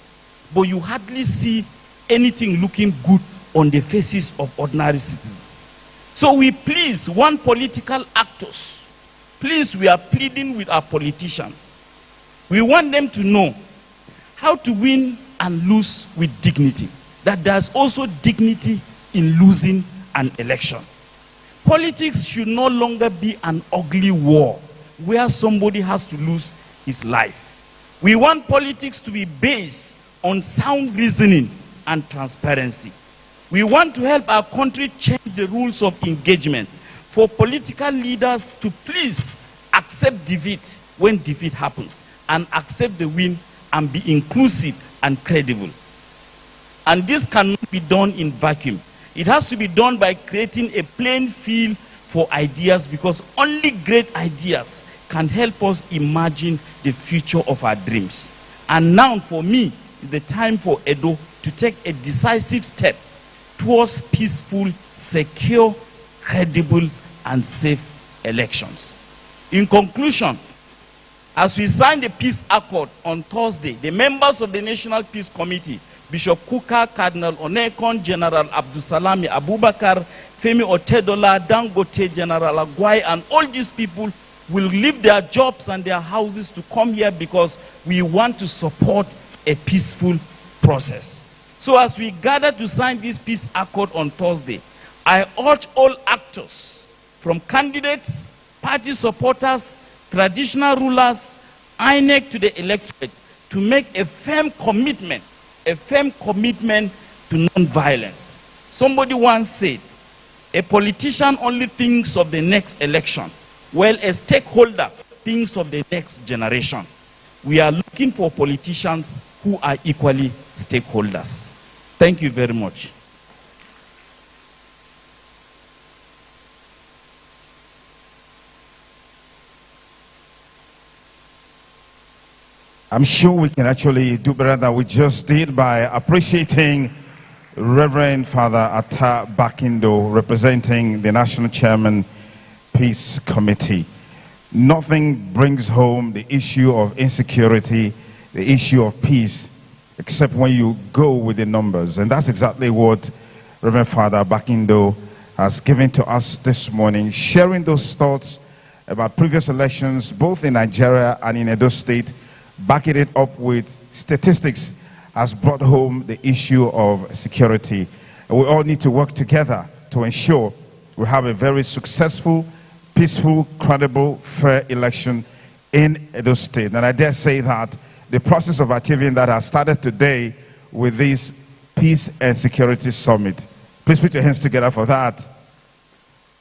but you hardly see anything looking good on the faces of ordinary citizens. So we please, one political actors, please, we are pleading with our politicians. We want them to know how to win and lose with dignity. That there's also dignity in losing an election. Politics should no longer be an ugly war where somebody has to lose his life. We want politics to be based on sound reasoning and transparency. We want to help our country change the rules of engagement for political leaders to please accept defeat when defeat happens and accept the win and be inclusive and credible. And this cannot be done in vacuum. It has to be done by creating a playing field for ideas, because only great ideas can help us imagine the future of our dreams. And now, for me, is the time for Edo to take a decisive step towards peaceful, secure, credible, and safe elections. In conclusion, as we sign the peace accord on Thursday, the members of the National Peace Committee, Bishop Kuka, Cardinal Onekon, General Abdusalami Abubakar, Femi Otedola, Dangote, General Agwai, and all these people will leave their jobs and their houses to come here because we want to support a peaceful process. So as we gather to sign this peace accord on Thursday, I urge all actors, from candidates, party supporters, traditional rulers, INEC to the electorate, to make a firm commitment to non-violence. Somebody once said, a politician only thinks of the next election, while a stakeholder thinks of the next generation. We are looking for politicians who are equally stakeholders. Thank you very much. I'm sure we can actually do better than we just did by appreciating Reverend Father Atta Bakindo, representing the National Chairman Peace Committee. Nothing brings home the issue of insecurity, the issue of peace, except when you go with the numbers. And that's exactly what Reverend Father Bakindo has given to us this morning, sharing those thoughts about previous elections, both in Nigeria and in Edo State, backing it up with statistics, has brought home the issue of security. And we all need to work together to ensure we have a very successful, peaceful, credible, fair election in Edo State. And I dare say that the process of achieving that has started today with this Peace and Security Summit. Please put your hands together for that.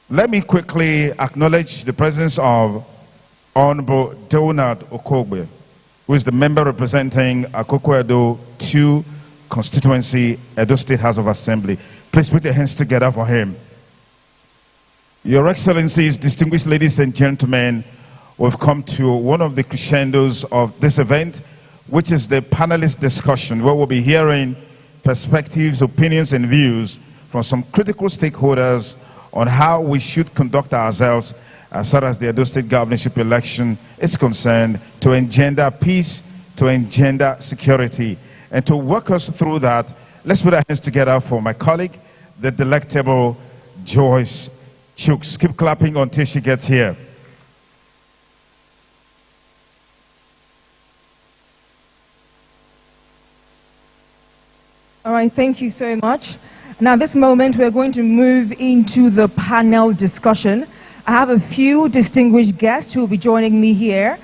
Let me quickly acknowledge the presence of Honorable Donald Okogbe, who is the member representing Akoko Edo 2 constituency, Edo State House of Assembly. Please put your hands together for him. Your Excellencies, distinguished ladies and gentlemen, we've come to one of the crescendos of this event, which is the panelist discussion, where we'll be hearing perspectives, opinions, and views from some critical stakeholders on how we should conduct ourselves as far as the Edo State governorship election is concerned, to engender peace, to engender security. And to work us through that, let's put our hands together for my colleague, the delectable Joyce Chooks. Keep clapping until she gets here. All right, thank you so much. Now, this moment, we're going to move into the panel discussion. I have a few distinguished guests who will be joining me here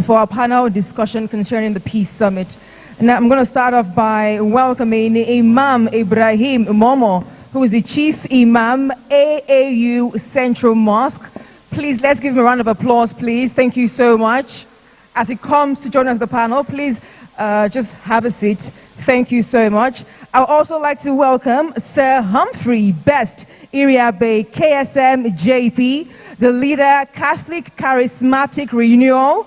for our panel discussion concerning the Peace Summit. Now, I'm going to start off by welcoming Imam Ibrahim Momo, who is the Chief Imam, AAU Central Mosque. Please, let's give him a round of applause, please. Thank you so much. As he comes to join us at the panel, please just have a seat. Thank you so much. I would also like to welcome Sir Humphrey Best, Iriabe KSM JP, the leader, Catholic Charismatic Renewal,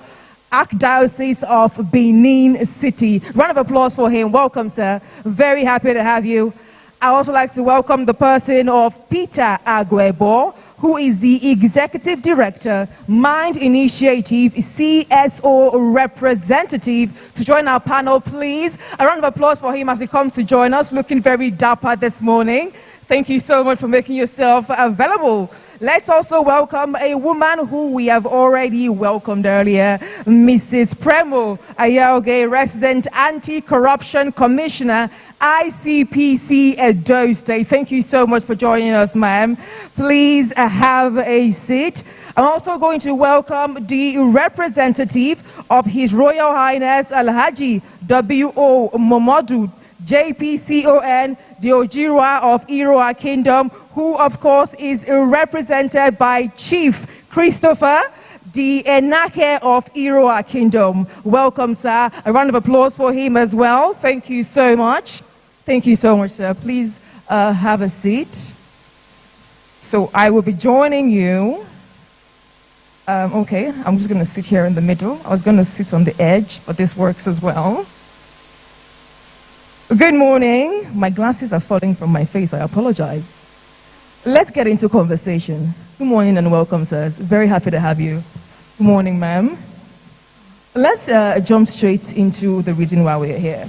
Archdiocese of Benin City. Round of applause for him. Welcome, sir. Very happy to have you. I also like to welcome the person of Peter Agwebo, who is the Executive Director, Mind Initiative CSO representative, to join our panel, please. A round of applause for him as he comes to join us, looking very dapper this morning. Thank you so much for making yourself available. Let's also welcome a woman who we have already welcomed earlier, Mrs. Premo Ayaoge, Resident Anti-Corruption Commissioner, ICPC Edo State. Thank you so much for joining us, ma'am. Please have a seat. I'm also going to welcome the representative of His Royal Highness Alhaji W.O. Momodu, JPCON, the Ojira of Iroa Kingdom, who of course is represented by Chief Christopher, the Enake of Iroa Kingdom. Welcome, sir. A round of applause for him as well. Thank you so much. Thank you so much, sir. Please have a seat. So I will be joining you. Okay, I'm just going to sit here in the middle. I was going to sit on the edge, but this works as well. Good morning. My glasses are falling from my face. I apologize. Let's get into conversation. Good morning and welcome, sirs. Very happy to have you. Good morning, ma'am. Let's jump straight into the reason why we're here.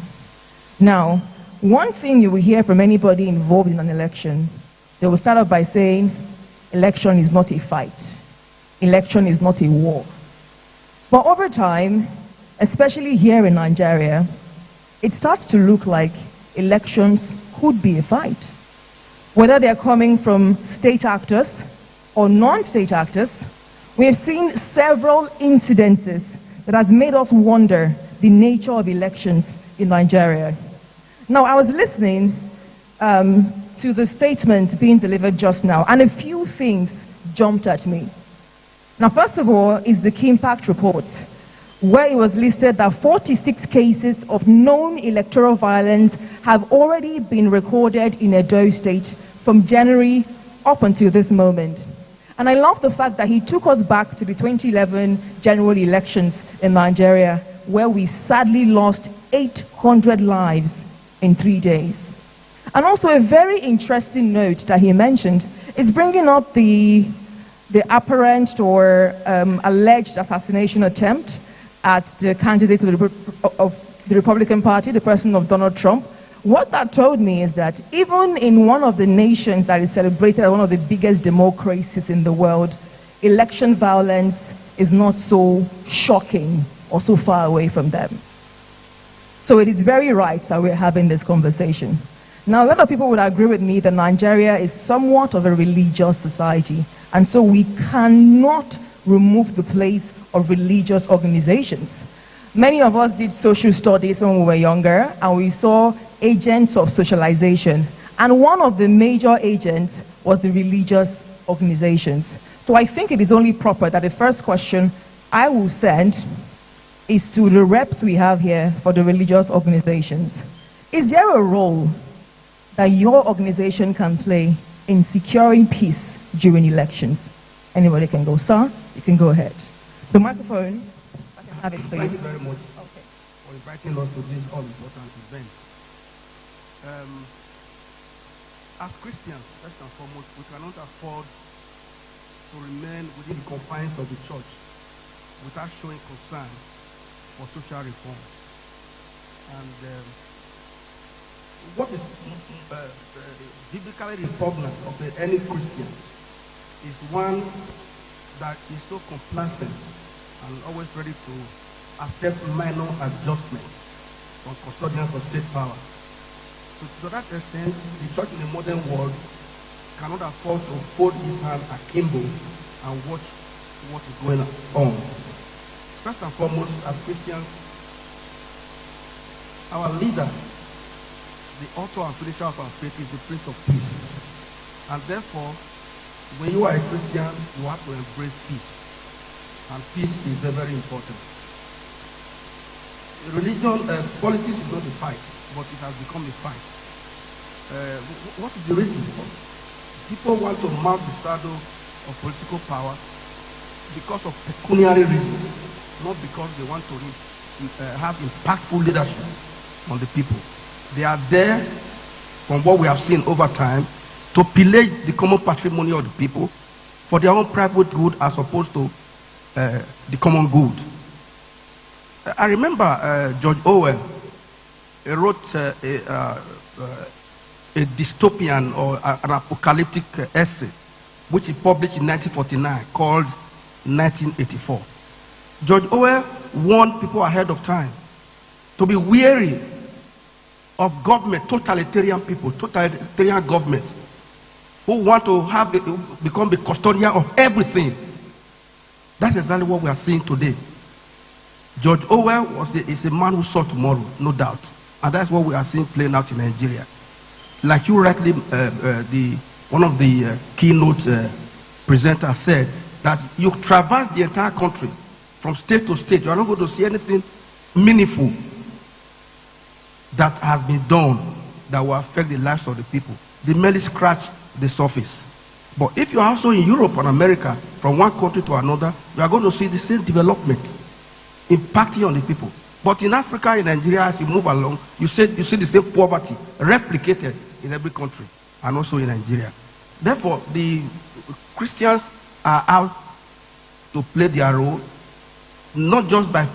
Now, one thing you will hear from anybody involved in an election, they will start off by saying, election is not a fight. Election is not a war. But over time, especially here in Nigeria, it starts to look like elections could be a fight. Whether they're coming from state actors or non-state actors, we have seen several incidences that has made us wonder the nature of elections in Nigeria. Now, I was listening to the statement being delivered just now, and a few things jumped at me. Now, first of all, is the Kimpact report, where it was listed that 46 cases of known electoral violence have already been recorded in Edo State from January up until this moment. And I love the fact that he took us back to the 2011 general elections in Nigeria, where we sadly lost 800 lives in 3 days. And also a very interesting note that he mentioned is bringing up the apparent or alleged assassination attempt at the candidate of the Republican Party, the person of Donald Trump, What that told me is that even in one of the nations that is celebrated as one of the biggest democracies in the world, election violence is not so shocking or so far away from them. So it is very right that we're having this conversation. Now, a lot of people would agree with me that Nigeria is somewhat of a religious society, and so we cannot remove the place of religious organizations. Many of us did social studies when we were younger, and we saw agents of socialization. And one of the major agents was the religious organizations. So I think it is only proper that the first question I will send is to the reps we have here for the religious organizations. Is there a role that your organization can play in securing peace during elections? Anybody can go. Sir, you can go ahead. The microphone, I can have it, please. Thank you very much for inviting us to this all-important event. As Christians, first and foremost, we cannot afford to remain within the confines of the church without showing concern for social reforms. And what is biblically repugnant of any Christian is one that is so complacent and always ready to accept minor adjustments from custodians of state power. So to that extent, the church in the modern world cannot afford to fold his hand akimbo and watch what is going on. First and foremost, as Christians, our leader, the author and finisher of our faith, is the Prince of Peace. And therefore, when you are a Christian, you have to embrace peace. And peace is very, very important. Religion, politics is not a fight, but it has become a fight. What is the reason for it? People want to mount the saddle of political power because of pecuniary reasons, not because they want to have impactful leadership on the people. They are there, from what we have seen over time, to pillage the common patrimony of the people for their own private good as opposed to the common good. I remember George Orwell wrote a dystopian or an apocalyptic essay, which he published in 1949, called 1984. George Orwell warned people ahead of time to be wary of government, totalitarian people, totalitarian government, who want to become the custodian of everything. That's exactly what we are seeing today. George Orwell is a man who saw tomorrow, no doubt. And that's what we are seeing playing out in Nigeria. Like you rightly, one of the keynote presenters said, that you traverse the entire country from state to state. You are not going to see anything meaningful that has been done that will affect the lives of the people. They merely scratch the surface. But if you are also in Europe and America, from one country to another, you are going to see the same development impacting on the people. But in Africa, in Nigeria, as you move along, you see the same poverty replicated in every country and also in Nigeria. Therefore, the Christians are out to play their role, not just by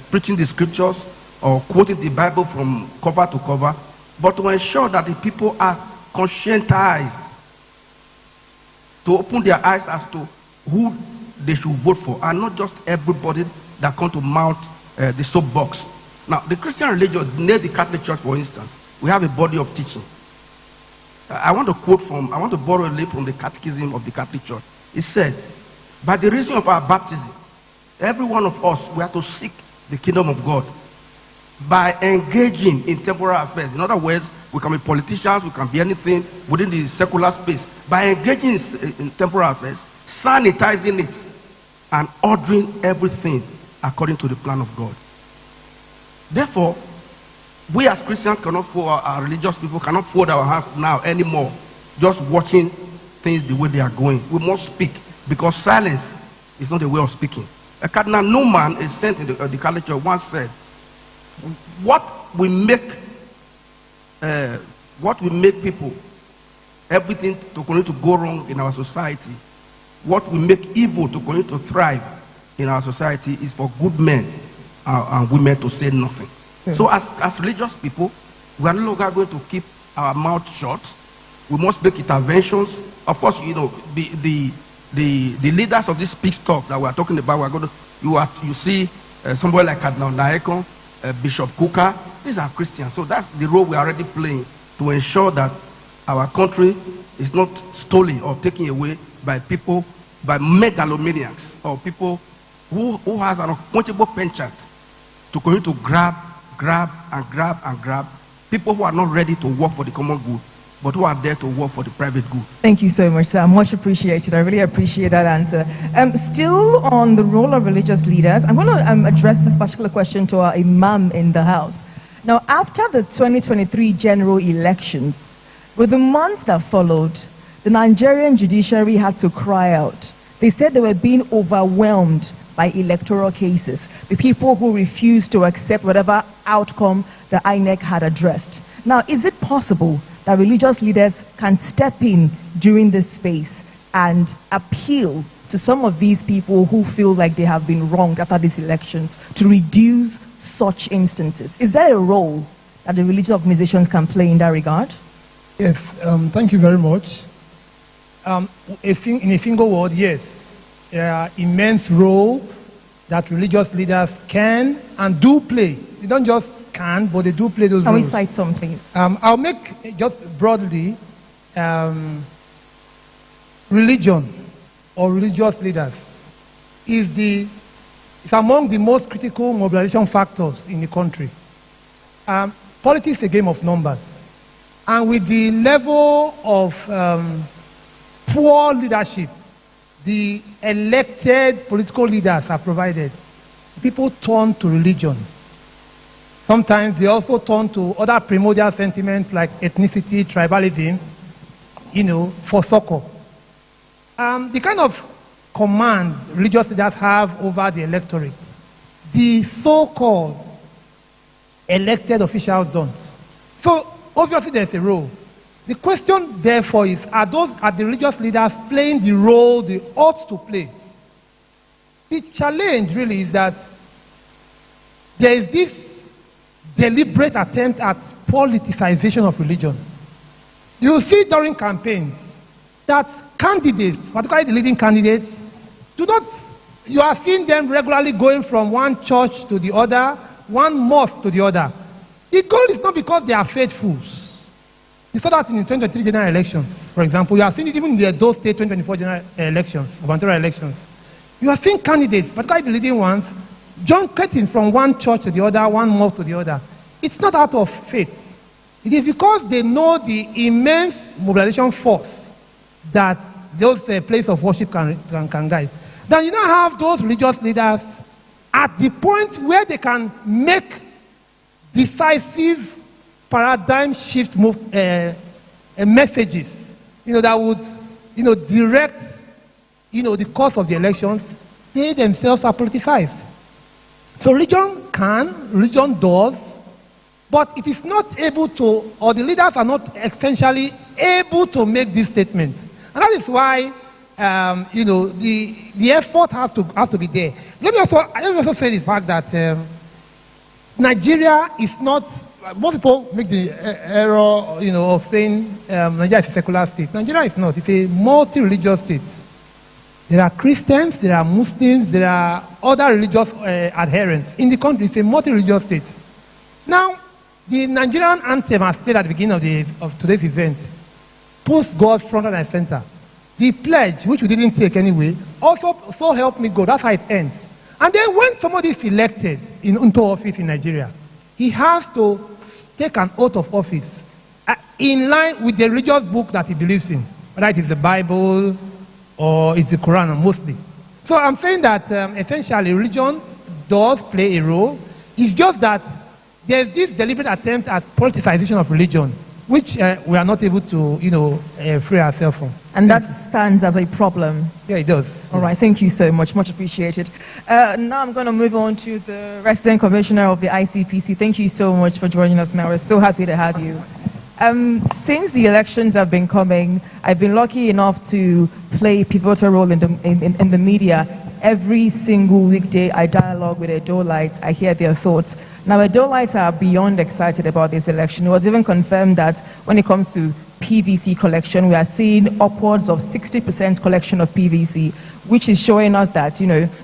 preaching the scriptures or quoting the Bible from cover to cover, but to ensure that the people are conscientized, to open their eyes as to who they should vote for, and not just everybody that come to mount the soapbox. Now, the Christian religion, near the Catholic Church, for instance, we have a body of teaching. I want to borrow a leaf from the Catechism of the Catholic Church. It said, by the reason of our baptism, every one of us, we have to seek the kingdom of God by engaging in temporal affairs. In other words, we can be politicians, we can be anything within the secular space. By engaging in temporal affairs, sanitizing it, and ordering everything according to the plan of God. Therefore, we as Christians cannot fold our religious people cannot fold our hands now anymore, just watching things the way they are going. We must speak, because silence is not a way of speaking. Cardinal Newman, a saint in the Catholic Church, once said, what we make people, everything to continue to go wrong in our society, what we make evil to continue to thrive in our society, is for good men and women to say nothing. So as religious people, We are no longer going to keep our mouth shut. We must make interventions. Of course, you know, the leaders of these peace talks that we are talking about, we're going to, you see somebody like Cardinal Naeko, Bishop Kuka. These are Christians. So that's the role we are already playing to ensure that our country is not stolen or taken away by people, by megalomaniacs or people who has an unquenchable penchant to continue to grab people who are not ready to work for the common good, but who are there to work for the private good. Thank you so much, sir. Much appreciated. I really appreciate that answer. Still on the role of religious leaders, I'm going to address this particular question to our imam in the house. Now, after the 2023 general elections, with the months that followed, the Nigerian judiciary had to cry out. They said they were being overwhelmed by electoral cases, the people who refused to accept whatever outcome the INEC had addressed. Now, is it possible that religious leaders can step in during this space and appeal to some of these people who feel like they have been wronged after these elections to reduce such instances? Is there a role that the religious organizations can play in that regard? Yes, thank you very much. In a single word, yes. There are immense roles that religious leaders can and do play. They don't just can, but they do play those roles. Can we cite some, please? I'll make just broadly religion or religious leaders is among the most critical mobilization factors in the country. Politics is a game of numbers. And with the level of poor leadership the elected political leaders have provided, people turn to religion. Sometimes they also turn to other primordial sentiments like ethnicity, tribalism, for succor. The kind of command religious leaders have over the electorate, the so-called elected officials don't. So obviously there's a role. The question, therefore, is, are the religious leaders playing the role they ought to play? The challenge really is that there is this deliberate attempt at politicization of religion. You see during campaigns that candidates, particularly the leading candidates, you are seeing them regularly going from one church to the other, one mosque to the other. The goal is not because they are faithfuls. You saw that in the 2023 general elections, for example. You are seeing it even in the Edo State 2024 general elections, gubernatorial elections. You are seeing candidates, particularly the leading ones, junketing from one church to the other, one mosque to the other. It's not out of faith. It is because they know the immense mobilization force that those places of worship can guide. Then you now have those religious leaders at the point where they can make decisive paradigm shift messages, that would, direct, the course of the elections. They themselves are politicized. So religion does, but it is not able to, or the leaders are not essentially able to make these statements. And that is why, the effort has to be there. Let me also say the fact that Nigeria is not. Most people make the error, of saying Nigeria is a secular state. Nigeria is not. It's a multi-religious state. There are Christians, there are Muslims, there are other religious adherents. In the country, it's a multi-religious state. Now, the Nigerian anthem, as played at the beginning of today's event, puts God front and center. The pledge, which we didn't take anyway, also "So help me God." That's how it ends. And then when somebody is elected into office in Nigeria, he has to take an oath of office in line with the religious book that he believes in, whether it is the Bible or it's the Quran, mostly. So I'm saying that essentially religion does play a role. It's just that there's this deliberate attempt at politicization of religion, which we are not able to, free ourselves from. And that stands as a problem. Yeah, it does. All right, thank you so much. Much appreciated. Now I'm going to move on to the Resident Commissioner of the ICPC. Thank you so much for joining us, Mel. We're so happy to have you. Since the elections have been coming, I've been lucky enough to play a pivotal role in the media every single weekday I dialogue with Edo-lites, I hear their thoughts. Now, Edo-lites are beyond excited about this election. It was even confirmed that when it comes to PVC collection, we are seeing upwards of 60% collection of PVC, which is showing us that,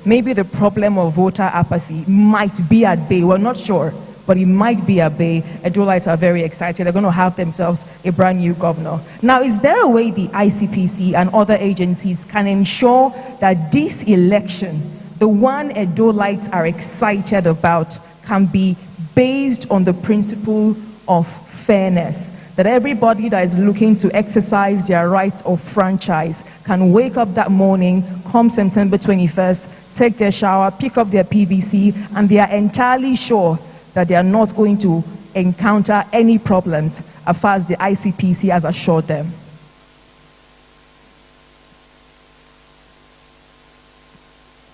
maybe the problem of voter apathy might be at bay. We're not sure, but it might be at bay. Edo-lites are very excited. They're going to have themselves a brand new governor. Now, is there a way the ICPC and other agencies can ensure that this election, the one Edo-lites are excited about, can be based on the principle of fairness? That everybody that is looking to exercise their rights of franchise can wake up that morning, come September 21st, take their shower, pick up their PVC, and they are entirely sure that they are not going to encounter any problems as far as the ICPC has assured them.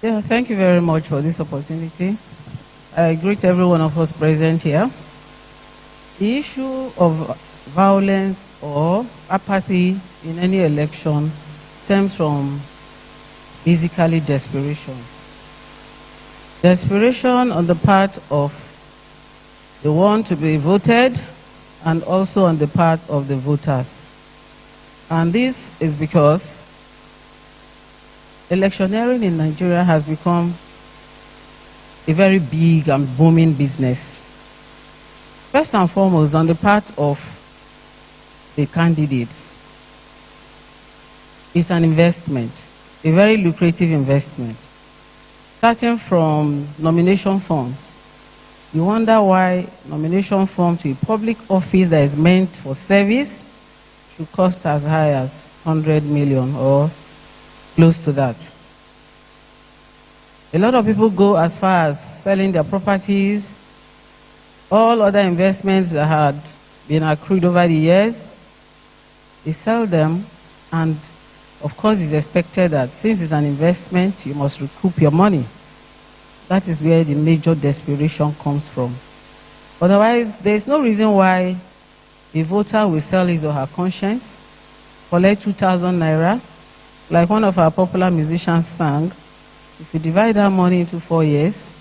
Yeah, thank you very much for this opportunity. I greet every one of us present here. The issue of violence or apathy in any election stems from basically desperation. Desperation on the part of the one to be voted and also on the part of the voters. And this is because electioneering in Nigeria has become a very big and booming business. First and foremost, on the part of the candidates, it's an investment, a very lucrative investment. Starting from nomination forms, you wonder why nomination form to a public office that is meant for service should cost as high as 100 million or close to that. A lot of people go as far as selling their properties, all other investments that had been accrued over the years. They sell them, and of course it's expected that since it's an investment, you must recoup your money. That is where the major desperation comes from. Otherwise, there is no reason why a voter will sell his or her conscience, collect 2,000 naira, like one of our popular musicians sang. If you divide that money into 4 years,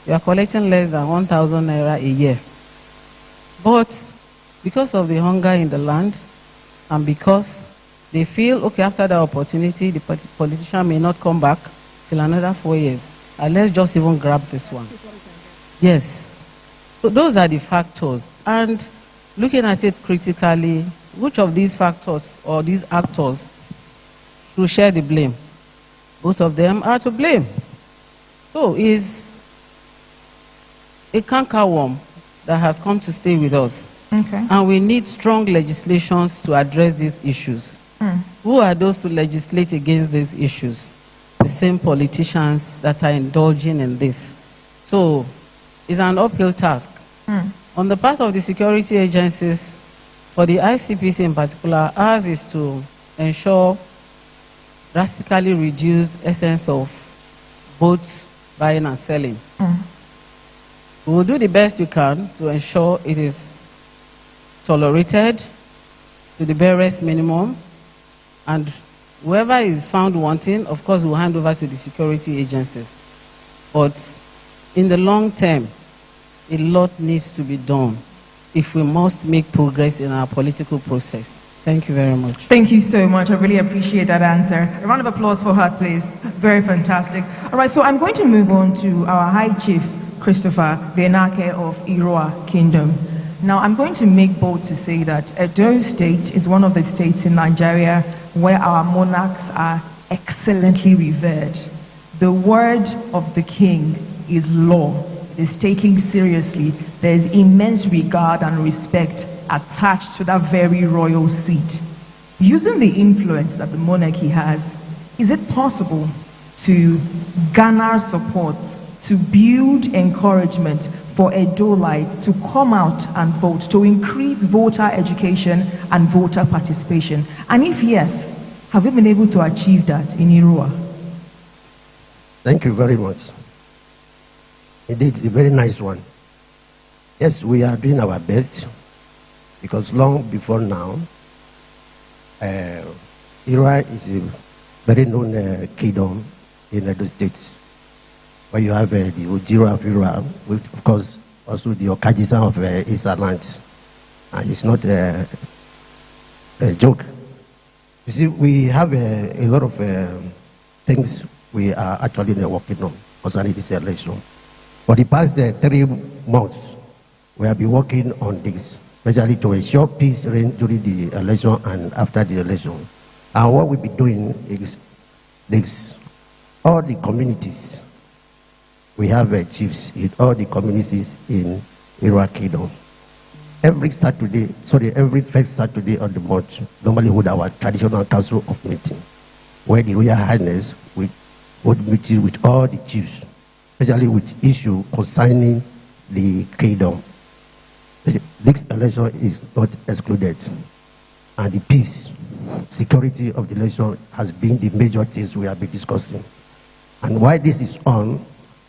you are collecting less than 1,000 naira a year. But because of the hunger in the land, and because they feel, okay, after that opportunity, the politician may not come back till another 4 years. And let's just even grab this one. Yes. So those are the factors. And looking at it critically, which of these factors or these actors should share the blame? Both of them are to blame. So is a cankerworm that has come to stay with us. Okay. And we need strong legislations to address these issues. Who are those to legislate against these issues? The same politicians that are indulging in this. So it's an uphill task. On the part of the security agencies, for the ICPC in particular, ours is to ensure drastically reduced essence of vote buying and selling. We will do the best we can to ensure it is tolerated to the barest minimum, and whoever is found wanting, of course, we'll hand over to the security agencies. But in the long term, a lot needs to be done if we must make progress in our political process. Thank you very much. Thank you so much. I really appreciate that answer. A round of applause for her, please. Very fantastic. All right, so I'm going to move on to our High Chief, Christopher, the Enake of Irua Kingdom. Now, I'm going to make bold to say that Edo State is one of the states in Nigeria where our monarchs are excellently revered. The word of the king is law. It is taken seriously. There is immense regard and respect attached to that very royal seat. Using the influence that the monarchy has, is it possible to garner support, to build encouragement for Edo-lites to come out and vote, to increase voter education and voter participation? And if yes, have we been able to achieve that in Irua? Thank you very much. Indeed, it's a very nice one. Yes, we are doing our best, because long before now, Irua is a very known kingdom in Edo State, where you have the Ojiro of Ira, with, of course, also the Okajisan of Esaland. And it's not a joke. You see, we have a lot of things we are actually working on concerning this election. For the past 3 months, we have been working on this, especially to ensure peace during the election and after the election. And what we'll be doing is this. All the communities, we have chiefs in all the communities in Iraq Kingdom. Every first Saturday of the month, normally hold our traditional council of meeting, where the Royal Highness will hold meeting with all the chiefs, especially with issue concerning the kingdom. This election is not excluded, and the peace, security of the election has been the major things we have been discussing. And why this is on,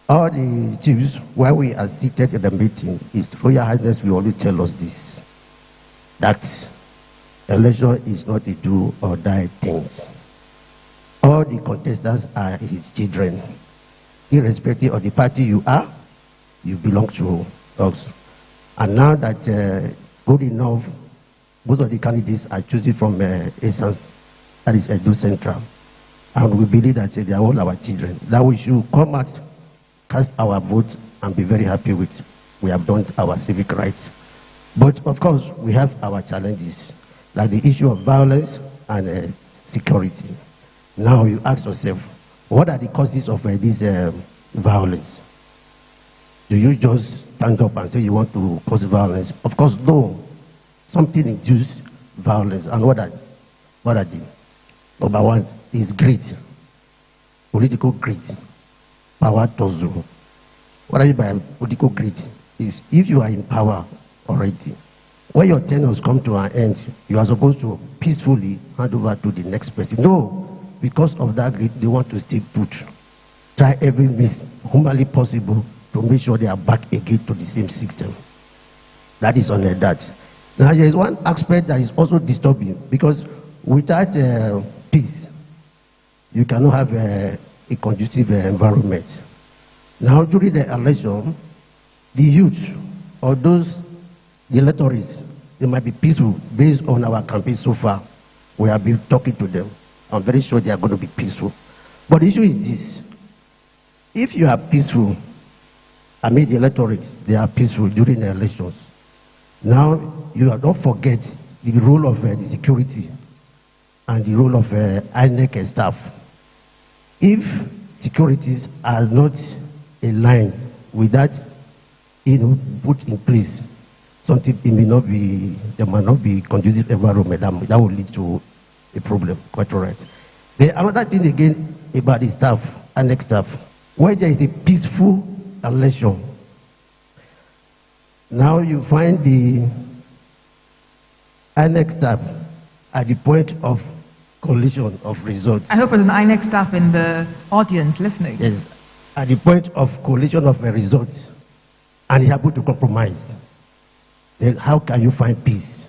all the chiefs, while we are seated in the meeting, is Royal Highness will always tell us this, that election is not a do or die thing. All the contestants are his children. Irrespective of the party you are, you belong to us. And now that good enough, most of the candidates are choosing from Essence, that is Edo Central. And we believe that they are all our children. That we should come out, cast our vote, and be very happy with we have done our civic rights. But of course, we have our challenges, like the issue of violence and security. Now you ask yourself, what are the causes of this violence? Do you just stand up and say you want to cause violence? Of course, no. Something induces violence. And what are they? Number one is greed, political greed, power tussle. What I mean by political greed is if you are in power already, when your tenures come to an end, you are supposed to peacefully hand over to the next person. No, because of that greed, they want to stay put. Try every means humanly possible to make sure they are back again to the same system. That is on that. Now, there is one aspect that is also disturbing, because without peace, you cannot have a conducive environment. Now, during the election, the youth or the electorates, they might be peaceful based on our campaign so far. We have been talking to them. I'm very sure they are going to be peaceful. But the issue is this. If you are peaceful, I mean the electorates, they are peaceful during the elections. Now, you don't forget the role of the security and the role of INEC and staff. If securities are not aligned with that, put in place, something it may not be, there might not be conducive environment that will lead to a problem. Quite right. Then another thing again about the staff, INEC staff, where there is a peaceful election, now you find the INEC staff at the point of collision of results. I hope there's an INEC staff in the audience listening. Yes, at the point of collision of results, and you are able to compromise. Then how can you find peace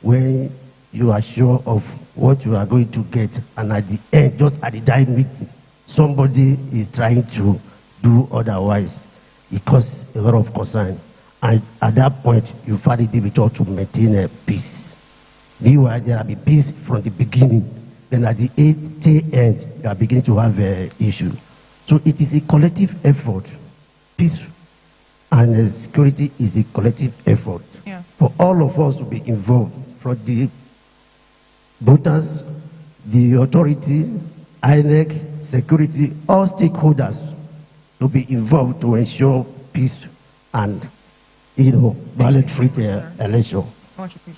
when you are sure of what you are going to get, and at the end, just at the dying meeting, somebody is trying to do otherwise? It causes a lot of concern. And at that point, you find it difficult to maintain a peace. Meanwhile, there will be peace from the beginning. Then at the end, you are beginning to have an issue. So it is a collective effort. Peace and security is a collective effort. Yeah. For all of us to be involved, from the voters, the authority, INEC, security, all stakeholders to be involved to ensure peace and violent-free election.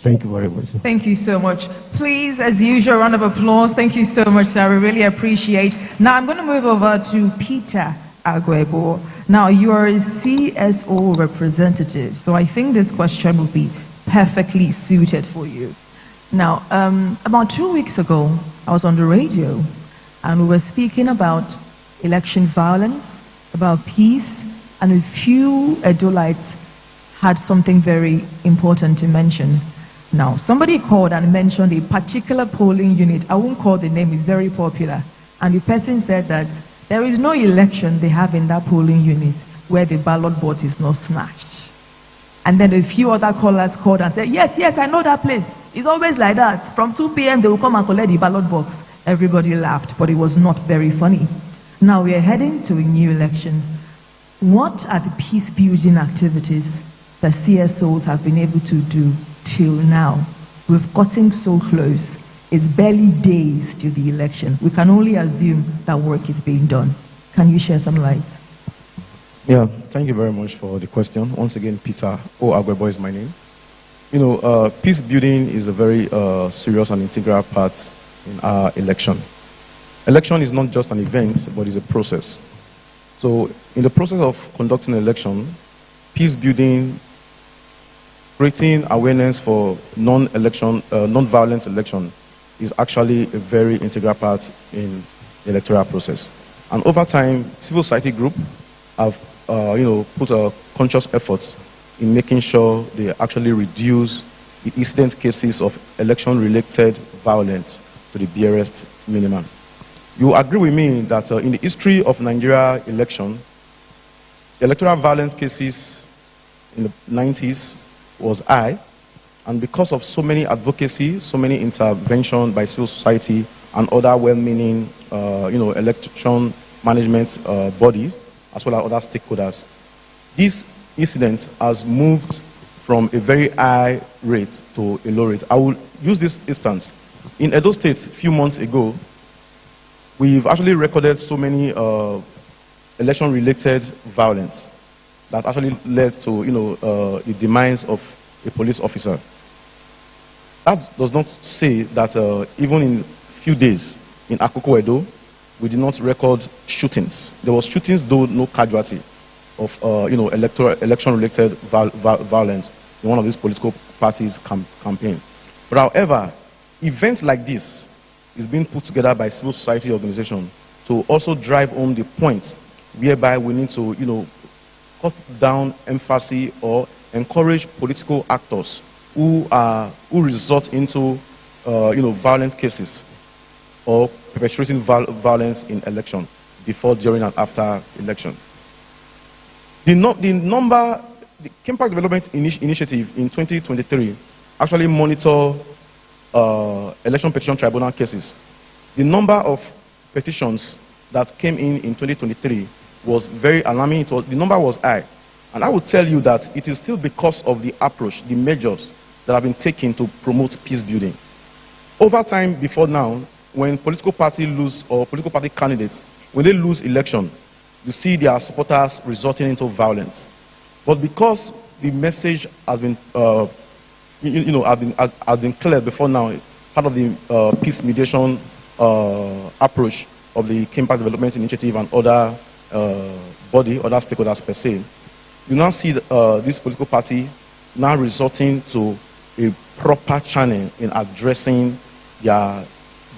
Thank you very much. Thank you so much. Please, as usual, round of applause. Thank you so much, sir. We really appreciate. Now I'm going to move over to Peter Agwebo. Now, you are a CSO representative, so I think this question will be perfectly suited for you. Now, about 2 weeks ago, I was on the radio, and we were speaking about election violence, about peace, and a few Edolites had something very important to mention. Now, somebody called and mentioned a particular polling unit. I won't call the name, it's very popular. And the person said that There is no election they have in that polling unit where the ballot box is not snatched. And then a few other callers called and said, yes, yes, I know that place. It's always like that. From 2 p.m. they will come and collect the ballot box. Everybody laughed, but it was not very funny. Now we are heading to a new election. What are the peace-building activities that CSOs have been able to do till now? We've gotten so close. It's barely days to the election. We can only assume that work is being done. Can you share some light? Yeah, thank you very much for the question. Once again, Peter O. Agwebo is my name. You know, peace building is a very serious and integral part in our election. Election is not just an event, but it's a process. So, in the process of conducting an election, peace building, creating awareness for non-violent election is actually a very integral part in the electoral process. And over time, civil society groups have put a conscious effort in making sure they actually reduce the incident cases of election-related violence to the barest minimum. You agree with me that in the history of Nigeria election, electoral violence cases in the 90s was high, and because of so many advocacy, so many intervention by civil society and other well-meaning, election management bodies, as well as other stakeholders, this incident has moved from a very high rate to a low rate. I will use this instance. In Edo State, a few months ago, we've actually recorded so many election-related violence that actually led to, the demise of a police officer. That does not say that even in few days in Akoko Edo, we did not record shootings. There was shootings, though no casualty of election-related violence in one of these political parties' campaign. But however, events like this is being put together by civil society organizations to also drive home the point whereby we need to, cut down emphasis or encourage political actors who resort into, violent cases or perpetrating violence in election before, during, and after election. The Kempak Development Initiative in 2023 actually monitor election petition tribunal cases. The number of petitions that came in 2023 was very alarming. The number was high. And I will tell you that it is still because of the approach, the measures that have been taken to promote peace building. Over time, before now, when political party lose, or political party candidates, when they lose election, you see their supporters resorting into violence. But because the message has been, has been cleared before now, part of the peace mediation approach of the Kempak Development Initiative and other other stakeholders per se, you now see this political party now resorting to a proper channel in addressing their,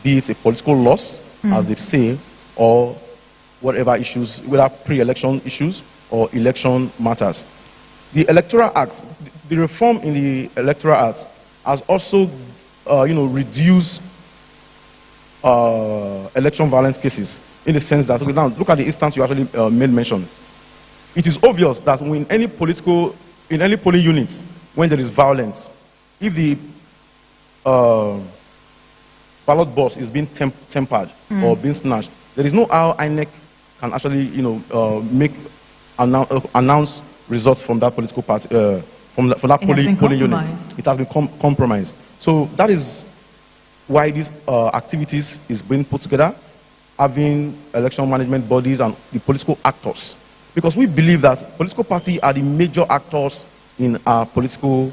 be it a political loss, as they say, or whatever issues, whether pre-election issues or election matters. The Electoral Act, the reform in the Electoral Act has also, reduced election violence cases in the sense that, okay, now look at the instance you actually made mention. It is obvious that in any polling unit, when there is violence, if the ballot box is being tempered or being snatched, there is no how INEC can actually, announce results from that political party, from that polling unit. It has been compromised. So that is why these activities is being put together, having election management bodies and the political actors. Because we believe that political parties are the major actors in our political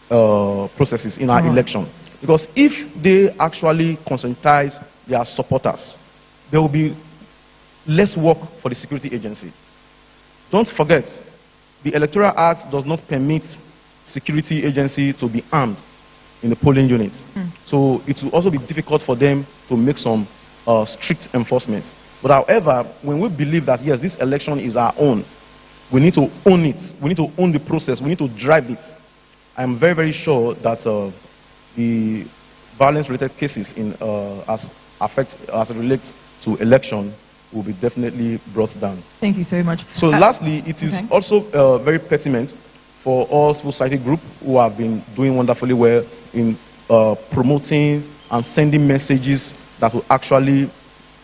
processes, in our election. Because if they actually conscientize their supporters, there will be less work for the security agency. Don't forget, the Electoral Act does not permit security agency to be armed in the polling units. So it will also be difficult for them to make some strict enforcement. But however, when we believe that, yes, this election is our own, we need to own it. We need to own the process. We need to drive it. I am very, very sure that the violence-related cases as it relates to election will be definitely brought down. Thank you so much. So lastly, it is okay. also very pertinent for all civil society groups who have been doing wonderfully well in promoting and sending messages that will actually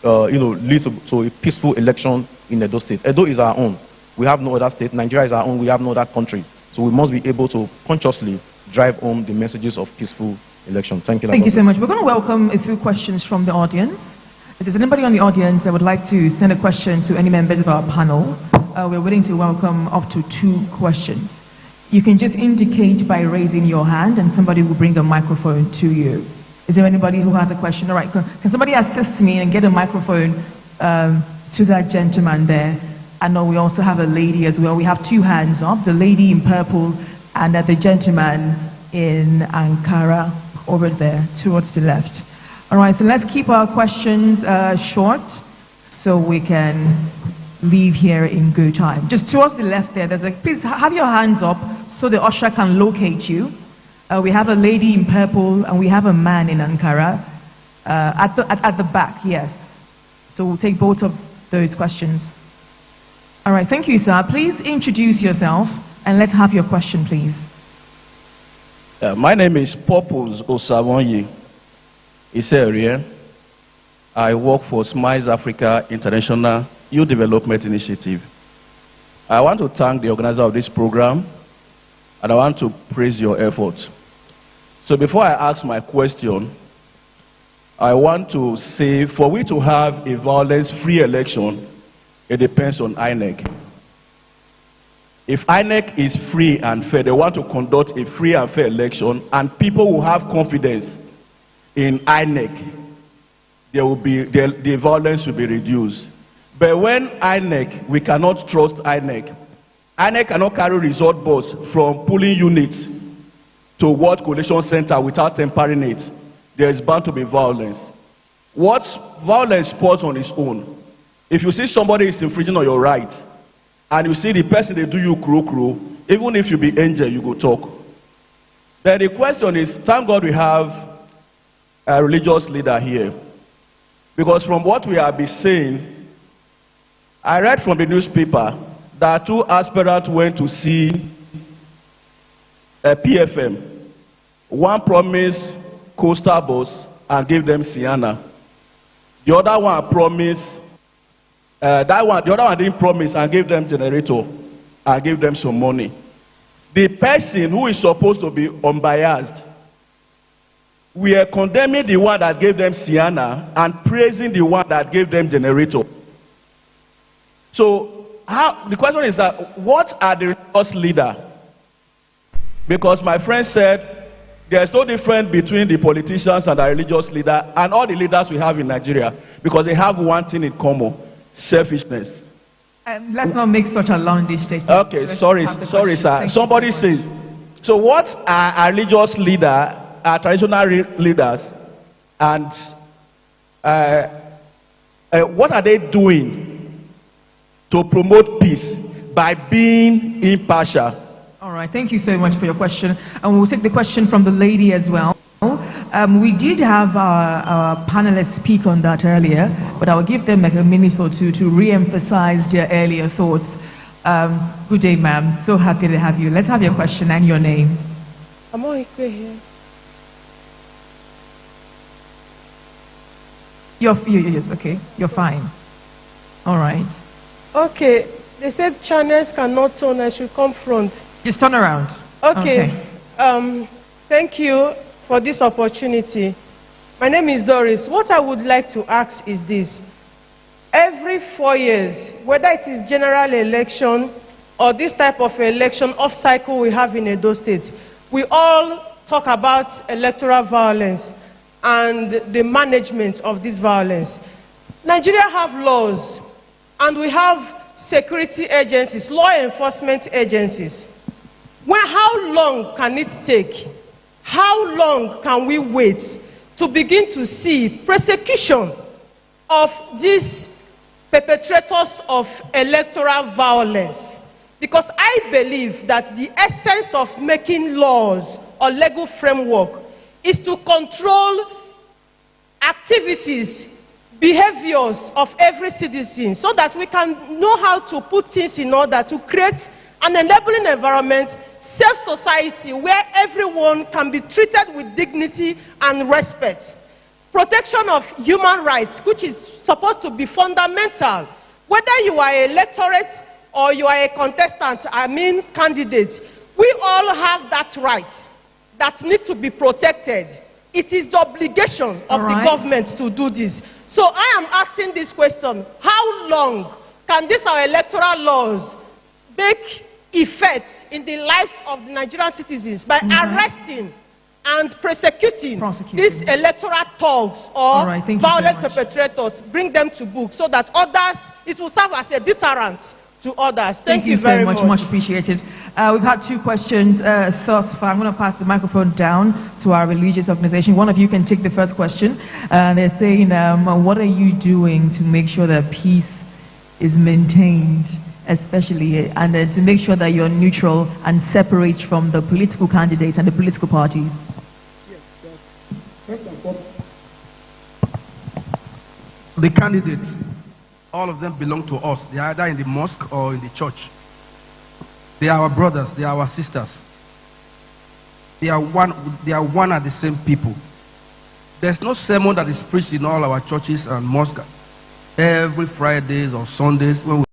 lead to a peaceful election in Edo State. Edo is our own. We have no other state. Nigeria is our own. We have no other country. So we must be able to consciously drive home the messages of peaceful election. Thank you. Thank you so much. We're going to welcome a few questions from the audience. If there's anybody on the audience that would like to send a question to any members of our panel, we're willing to welcome up to 2 questions. You can just indicate by raising your hand and somebody will bring a microphone to you. Is there anybody who has a question? All right, can somebody assist me and get a microphone to that gentleman there? I know we also have a lady as well. We have 2 hands up, the lady in purple and the gentleman in Ankara over there towards the left. All right, so let's keep our questions short so we can leave here in good time. Just towards the left there, please have your hands up so the usher can locate you. We have a lady in purple and we have a man in Ankara at the back, yes. So we'll take both of those questions. All right, thank you, sir. Please introduce yourself and let's have your question, please. My name is Purpose Osawonyi Iserie. I work for Smiles Africa International Youth Development Initiative. I want to thank the organizer of this program and I want to praise your efforts. So before I ask my question, I want to say for we to have a violence-free election, it depends on INEC. If INEC is free and fair, they want to conduct a free and fair election, and people will have confidence in INEC, the violence will be reduced. But when INEC, we cannot trust INEC. INEC cannot carry result boards from polling units to World Collation Center without tempering it. There is bound to be violence. What violence spoils on its own? If you see somebody is infringing on your right, and you see the person they do you crow, even if you be angel, you go talk. Then the question is, thank God we have a religious leader here. Because from what we have been saying, I read from the newspaper that 2 aspirants went to see a PFM. One promised coastal bus and gave them Sienna. The other one promised the other one didn't promise and gave them generator and gave them some money. The person who is supposed to be unbiased, we are condemning the one that gave them Sienna and praising the one that gave them generator. So the question is that what are the religious leaders? Because my friend said there's no difference between the politicians and the religious leader and all the leaders we have in Nigeria because they have one thing in common. Selfishness. Let's not make such a outlandish statement. Okay, sorry, sir. Somebody says, so what are religious leaders, are traditional leaders, and what are they doing to promote peace by being impartial? All right, thank you so much for your question. And we'll take the question from the lady as well. We did have our panelists speak on that earlier, but I'll give them like a minute or two to re-emphasize their earlier thoughts. Good day, ma'am. So happy to have you. Let's have your question and your name. Here. Yes, okay. You're fine. All right. Okay. They said channels cannot turn. I should come front. Just turn around. Okay. Thank you for this opportunity. My name is Doris. What I would like to ask is this. Every 4 years, whether it is general election or this type of election off cycle we have in Edo State, we all talk about electoral violence and the management of this violence. Nigeria have laws and we have security agencies, law enforcement agencies. How long can it take? How long can we wait to begin to see prosecution of these perpetrators of electoral violence? Because I believe that the essence of making laws or legal framework is to control activities behaviors of every citizen so that we can know how to put things in order to create an enabling environment, safe society where everyone can be treated with dignity and respect. Protection of human rights, which is supposed to be fundamental. Whether you are a electorate or you are a contestant, candidate, we all have that right that need to be protected. It is the obligation of the government to do this. So I am asking this question: how long can these our electoral laws make effects in the lives of the Nigerian citizens by arresting and prosecuting these electoral thugs or violent perpetrators, bring them to book so that others, it will serve as a deterrent to others. Thank you very much. Much appreciated. We've had two questions thus far. I'm going to pass the microphone down to our religious organization. One of you can take the first question. They're saying, what are you doing to make sure that peace is maintained, especially, and to make sure that you're neutral and separate from the political candidates and the political parties? The candidates, all of them belong to us. They are either in the mosque or in the church. They are our brothers, they are our sisters. They are one and the same people. There's no sermon that is preached in all our churches and mosques every Fridays or Sundays when we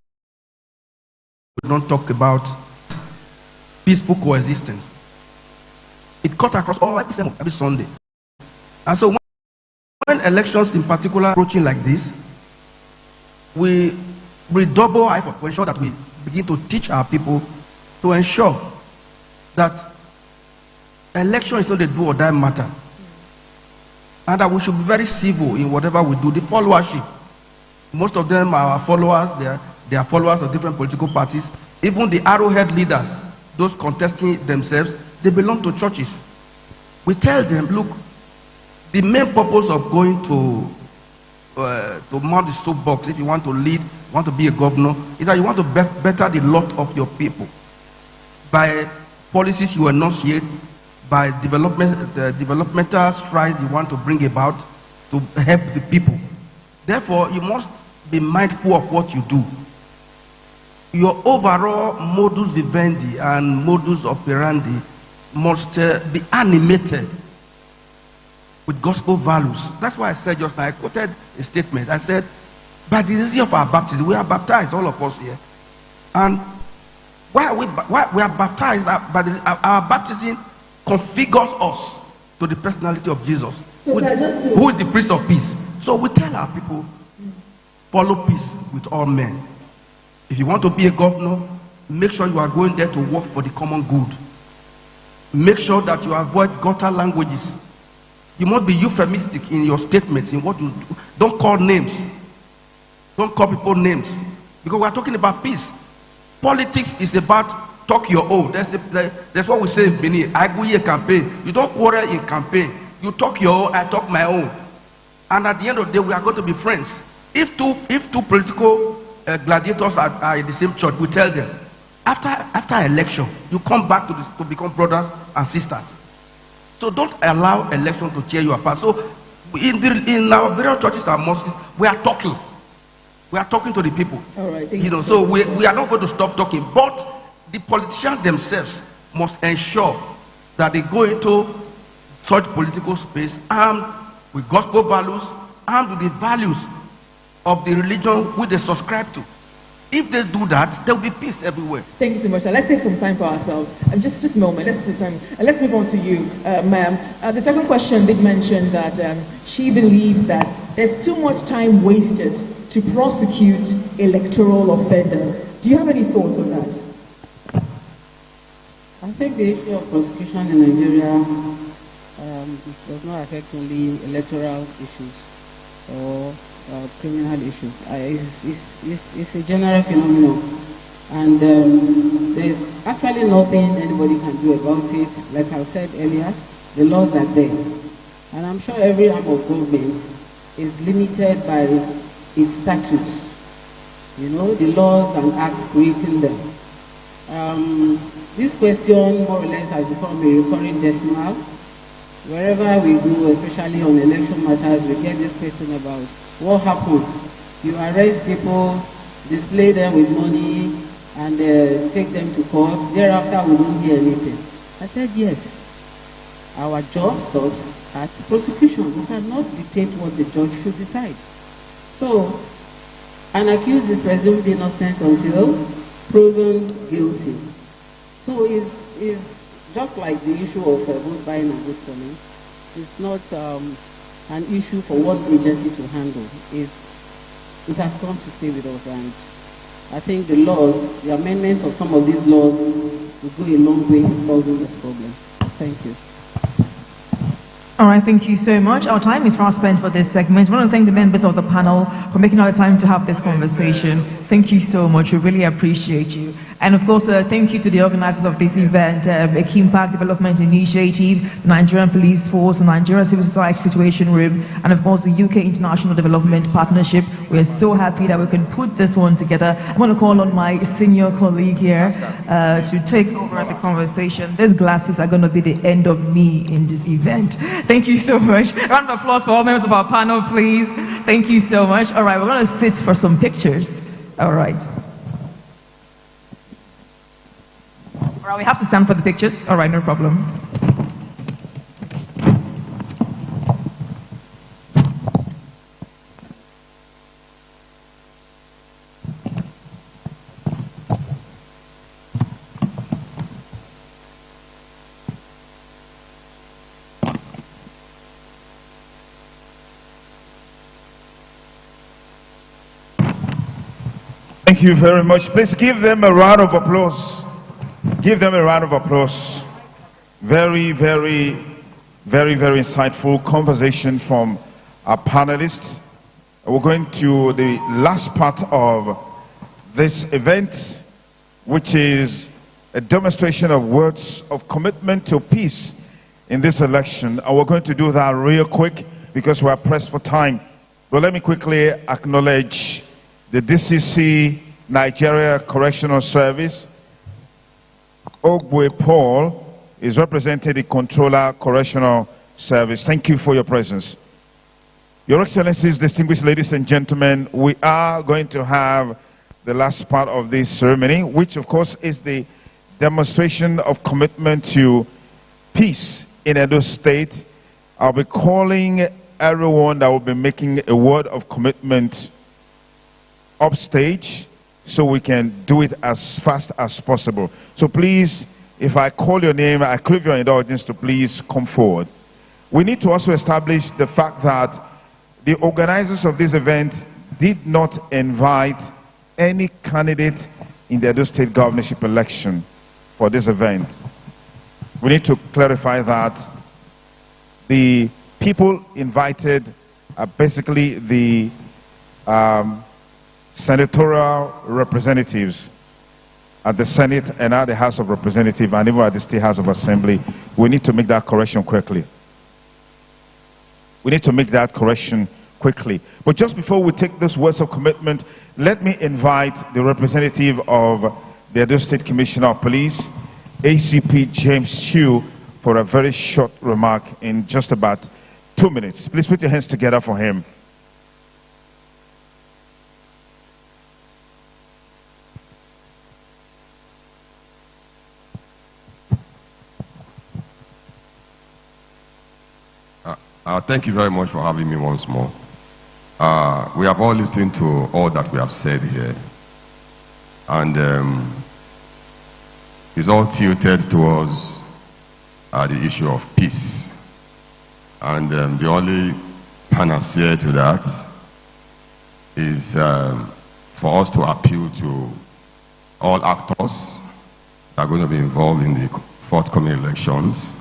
don't talk about peaceful coexistence. It cut across all every sermon, every Sunday. And so when elections in particular approaching like this, we redouble our effort to ensure that we begin to teach our people to ensure that election is not a do or die matter, and that we should be very civil in whatever we do. The followership, most of them are our followers. They are followers of different political parties. Even the arrowhead leaders, those contesting themselves, they belong to churches. We tell them, look, the main purpose of going to mount the soapbox, if you want to lead, want to be a governor, is that you want to better the lot of your people by policies you enunciate, by developmental strides you want to bring about to help the people. Therefore, you must be mindful of what you do. Your overall modus vivendi and modus operandi must be animated with gospel values. That's why I said just now, I quoted a statement. I said, by the reason of our baptism, we are baptized, all of us here. And why we are baptized, our baptism configures us to the personality of Jesus, who is the Prince of Peace. So we tell our people, follow peace with all men. If you want to be a governor, make sure you are going there to work for the common good. Make sure that you avoid gutter languages. You must be euphemistic in your statements, in what you do. Don't call names. Don't call people names. Because we are talking about peace. Politics is about talk your own. That's what we say in Benin. I go here campaign. You don't quarrel in campaign. You talk your own, I talk my own. And at the end of the day, we are going to be friends. If two political gladiators are in the same church, we tell them, after election, you come back to become brothers and sisters. So don't allow election to tear you apart. So in our various churches and mosques, we are talking. We are talking to the people. All right, so we are not going to stop talking. But the politicians themselves must ensure that they go into such political space armed with gospel values, armed with the values of the religion which they subscribe to. If they do that, there will be peace everywhere. Thank you so much, sir. Let's take some time for ourselves. Just a moment. Let's take some. Let's move on to you, ma'am. The second question did mention that she believes that there's too much time wasted to prosecute electoral offenders. Do you have any thoughts on that? I think the issue of prosecution in Nigeria does not affect only electoral issues or criminal issues. It's a general phenomenon, and there's actually nothing anybody can do about it. Like I said earlier, the laws are there, and I'm sure every arm of government is limited by its statutes. You know, the laws and acts creating them. This question more or less has become a recurring decimal, Wherever we go, especially on election matters, we get this question about what happens. You arrest people, display them with money, and take them to court. Thereafter, we don't hear anything. I said, yes. Our job stops at prosecution. We cannot dictate what the judge should decide. So, an accused is presumed innocent until proven guilty. So it's just like the issue of vote buying and vote selling. It's not an issue for one agency to handle. It has come to stay with us, and I think the laws, the amendment of some of these laws will go a long way in solving this problem. Thank you. All right, thank you so much. Our time is fast spent for this segment. I want to thank the members of the panel for making our time to have this conversation. Thank you so much. We really appreciate you. And of course, thank you to the organizers of this event, Akeem Park Development Initiative, the Nigerian Police Force, the Nigerian Civil Society Situation Room, and of course, the UK International Development Partnership. We're so happy that we can put this one together. I want to call on my senior colleague here to take over the conversation. These glasses are going to be the end of me in this event. Thank you so much. A round of applause for all members of our panel, please. Thank you so much. All right, we're going to sit for some pictures. All right. All right, we have to stand for the pictures. All right, no problem. Thank you very much. Please give them a round of applause. Give them a round of applause. Very, very, very, very insightful conversation from our panelists. We're going to the last part of this event, which is a demonstration of words of commitment to peace in this election. And we're going to do that real quick because we're pressed for time. But let me quickly acknowledge the DCC Nigeria Correctional Service. Ogwe Paul is representing the Controller Correctional Service. Thank you for your presence. Your Excellencies, distinguished ladies and gentlemen, we are going to have the last part of this ceremony, which of course is the demonstration of commitment to peace in Edo State. I'll be calling everyone that will be making a word of commitment upstage so we can do it as fast as possible. So please, if I call your name, I crave your indulgence to please come forward. We need to also establish the fact that the organizers of this event did not invite any candidate in the Edo State governorship election for this event. We need to clarify that the people invited are basically the senatorial representatives at the Senate and at the House of Representatives and even at the State House of Assembly. We need to make that correction quickly. We need to make that correction quickly. But just before we take those words of commitment, let me invite the representative of the Edo State Commissioner of Police, ACP James Chu, for a very short remark in just about 2 minutes. Please put your hands together for him. Thank you very much for having me once more. We have all listened to all that we have said here. And it's all tilted towards the issue of peace. And the only panacea to that is for us to appeal to all actors that are going to be involved in the forthcoming elections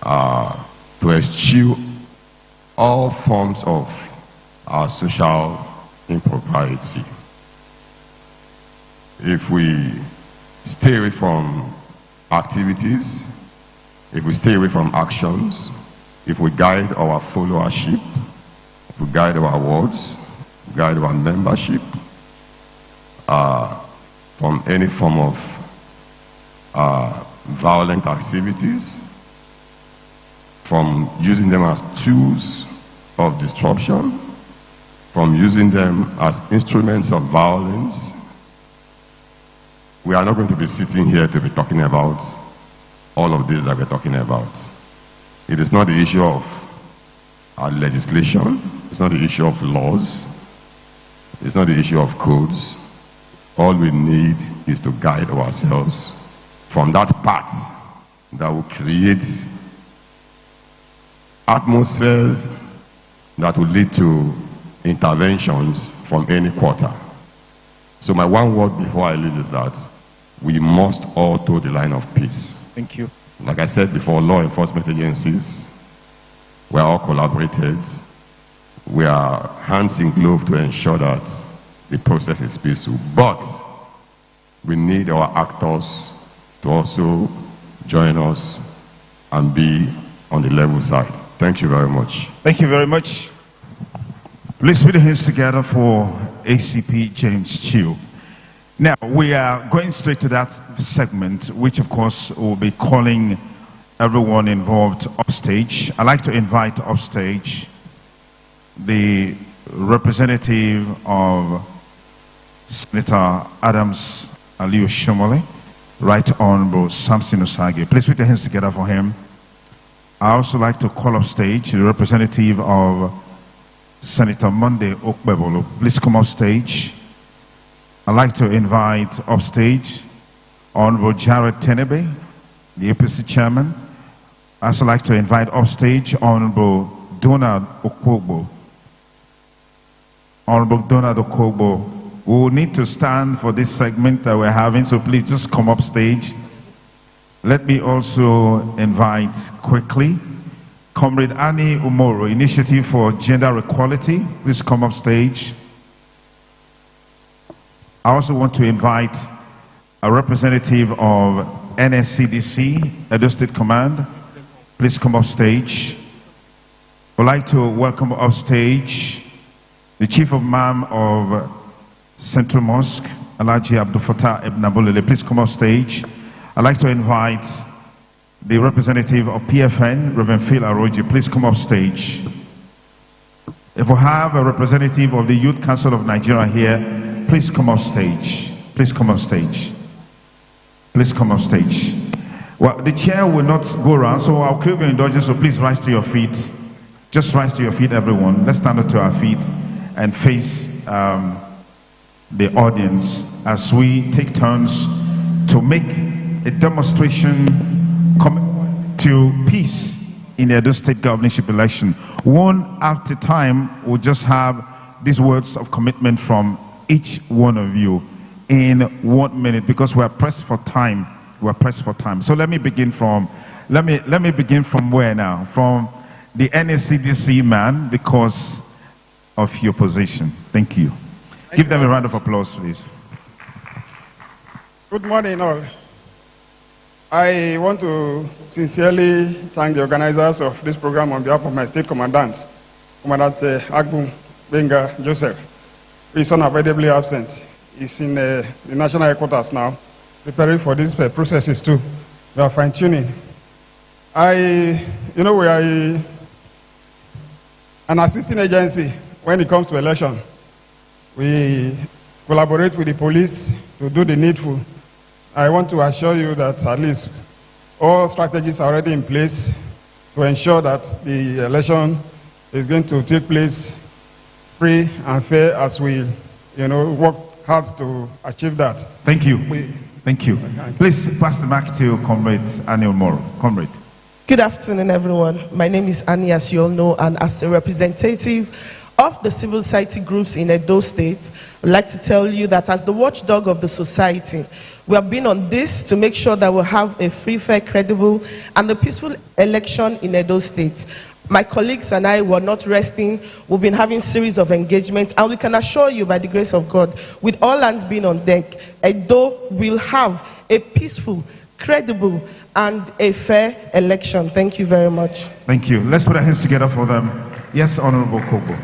to eschew all forms of social impropriety. If we stay away from activities, if we stay away from actions, if we guide our followership, if we guide our words, guide our membership from any form of violent activities, from using them as tools of disruption, from using them as instruments of violence. We are not going to be sitting here to be talking about all of this that we're talking about. It is not the issue of our legislation. It's not the issue of laws. It's not the issue of codes. All we need is to guide ourselves from that path that will create atmospheres that will lead to interventions from any quarter. So my one word before I leave is that we must all toe the line of peace. Thank you. Like I said before, law enforcement agencies, we are all collaborated. We are hands in glove to ensure that the process is peaceful. But we need our actors to also join us and be on the level side. Thank you very much. Thank you very much. Please put your hands together for ACP James Chiu. Now, we are going straight to that segment, which of course will be calling everyone involved upstage. I'd like to invite upstage the representative of Senator Adams Aliyu Shomole, Right Honorable Samson Osagie. Please put your hands together for him. I also like to call upstage the representative of Senator Monday Okpebolo. Please come up stage. I'd like to invite upstage Honorable Jared Tenebe, the APC chairman. I'd also like to invite upstage Honorable Donald Okogbo. Honorable Donald Okogbo, we will need to stand for this segment that we're having, so please just come up stage. Let me also invite quickly Comrade Annie Umoro, Initiative for Gender Equality. Please come up stage. I also want to invite a representative of NSCDC, Edo State Command. Please come up stage. I'd like to welcome up stage the Chief of MAM of Central Mosque, Alhaji Abdul Fattah Ibn Abulele. Please come up stage. I'd like to invite the representative of PFN, Reverend Phil Aroji. Please come up stage. If we have a representative of the Youth Council of Nigeria here, please come up stage. Please come up stage. Please come up stage. Well, the chair will not go around, so I'll crave your indulgence, so please rise to your feet. Just rise to your feet, everyone. Let's stand up to our feet and face the audience as we take turns to make a demonstration to peace in the Edo State governorship election. One at a time, we'll just have these words of commitment from each one of you in 1 minute, because we're pressed for time. We're pressed for time. So let me begin from where now? From the NSCDC man, because of your position. Thank you. Give them a round of applause, please. Good morning, all. I want to sincerely thank the organizers of this program on behalf of my state commandant, Commandant Agbu Benga Joseph, who is unavoidably absent. He's in the national headquarters now, preparing for these processes too. We are fine-tuning. We are an assisting agency when it comes to election. We collaborate with the police to do the needful. I want to assure you that at least all strategies are already in place to ensure that the election is going to take place free and fair as we, work hard to achieve that. Thank you. Thank you. Please pass the mic to Comrade Annie Umoro. Comrade. Good afternoon, everyone. My name is Annie, as you all know, and as a representative of the civil society groups in Edo State, I'd like to tell you that as the watchdog of the society, we have been on this to make sure that we'll have a free, fair, credible, and a peaceful election in Edo State. My colleagues and I were not resting. We've been having series of engagements, and we can assure you, by the grace of God, with all hands being on deck, Edo will have a peaceful, credible, and a fair election. Thank you very much. Thank you. Let's put our hands together for them. Yes, Honorable Okogbo.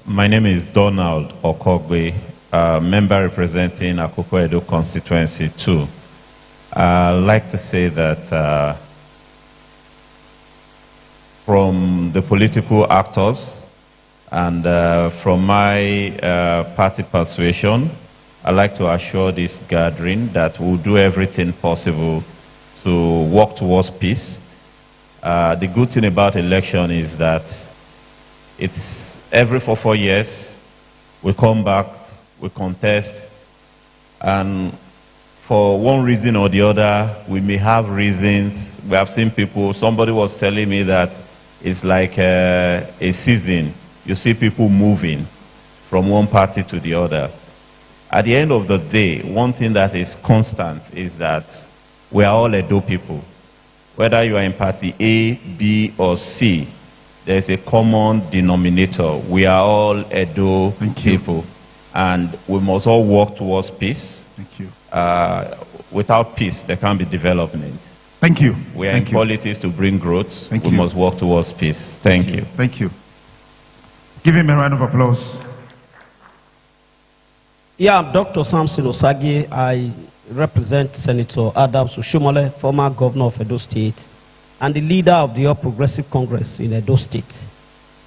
My name is Donald Okogbe, member representing Akoko Edo constituency 2. I'd like to say that from the political actors and from my party persuasion, I'd like to assure this gathering that we'll do everything possible to work towards peace. The good thing about election is that it's every 4 years, we come back, we contest, and for one reason or the other, we may have reasons. We have seen people, somebody was telling me that it's like a season. You see people moving from one party to the other. At the end of the day, one thing that is constant is that we are all Edo people. Whether you are in party A, B, or C, there's a common denominator. We are all Edo people. And we must all work towards peace. Thank you. Without peace, there can't be development. Thank you. We are in politics to bring growth. We must work towards peace. Thank you. Thank you. Give him a round of applause. Yeah, I'm Dr. Samson Osagi. I represent Senator Adams Oshomole, former governor of Edo State, and the leader of the All Progressive Congress in Edo State.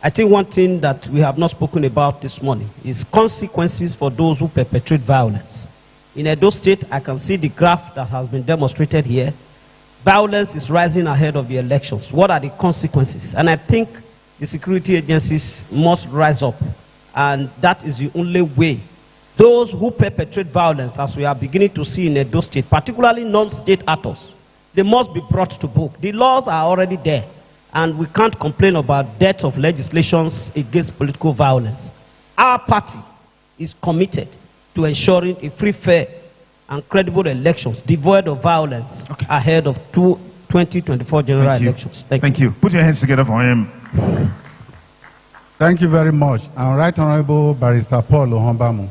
I think one thing that we have not spoken about this morning is consequences for those who perpetrate violence. In Edo State, I can see the graph that has been demonstrated here. Violence is rising ahead of the elections. What are the consequences? And I think the security agencies must rise up, and that is the only way. Those who perpetrate violence, as we are beginning to see in Edo State, particularly non-state actors, they must be brought to book. The laws are already there, and we can't complain about dearth of legislations against political violence. Our party is committed to ensuring a free, fair, and credible elections devoid of violence ahead of 2024 general elections. Thank you. Put your hands together for him. Thank you very much. I'm Right Honorable Barrister Paul Ohombamu,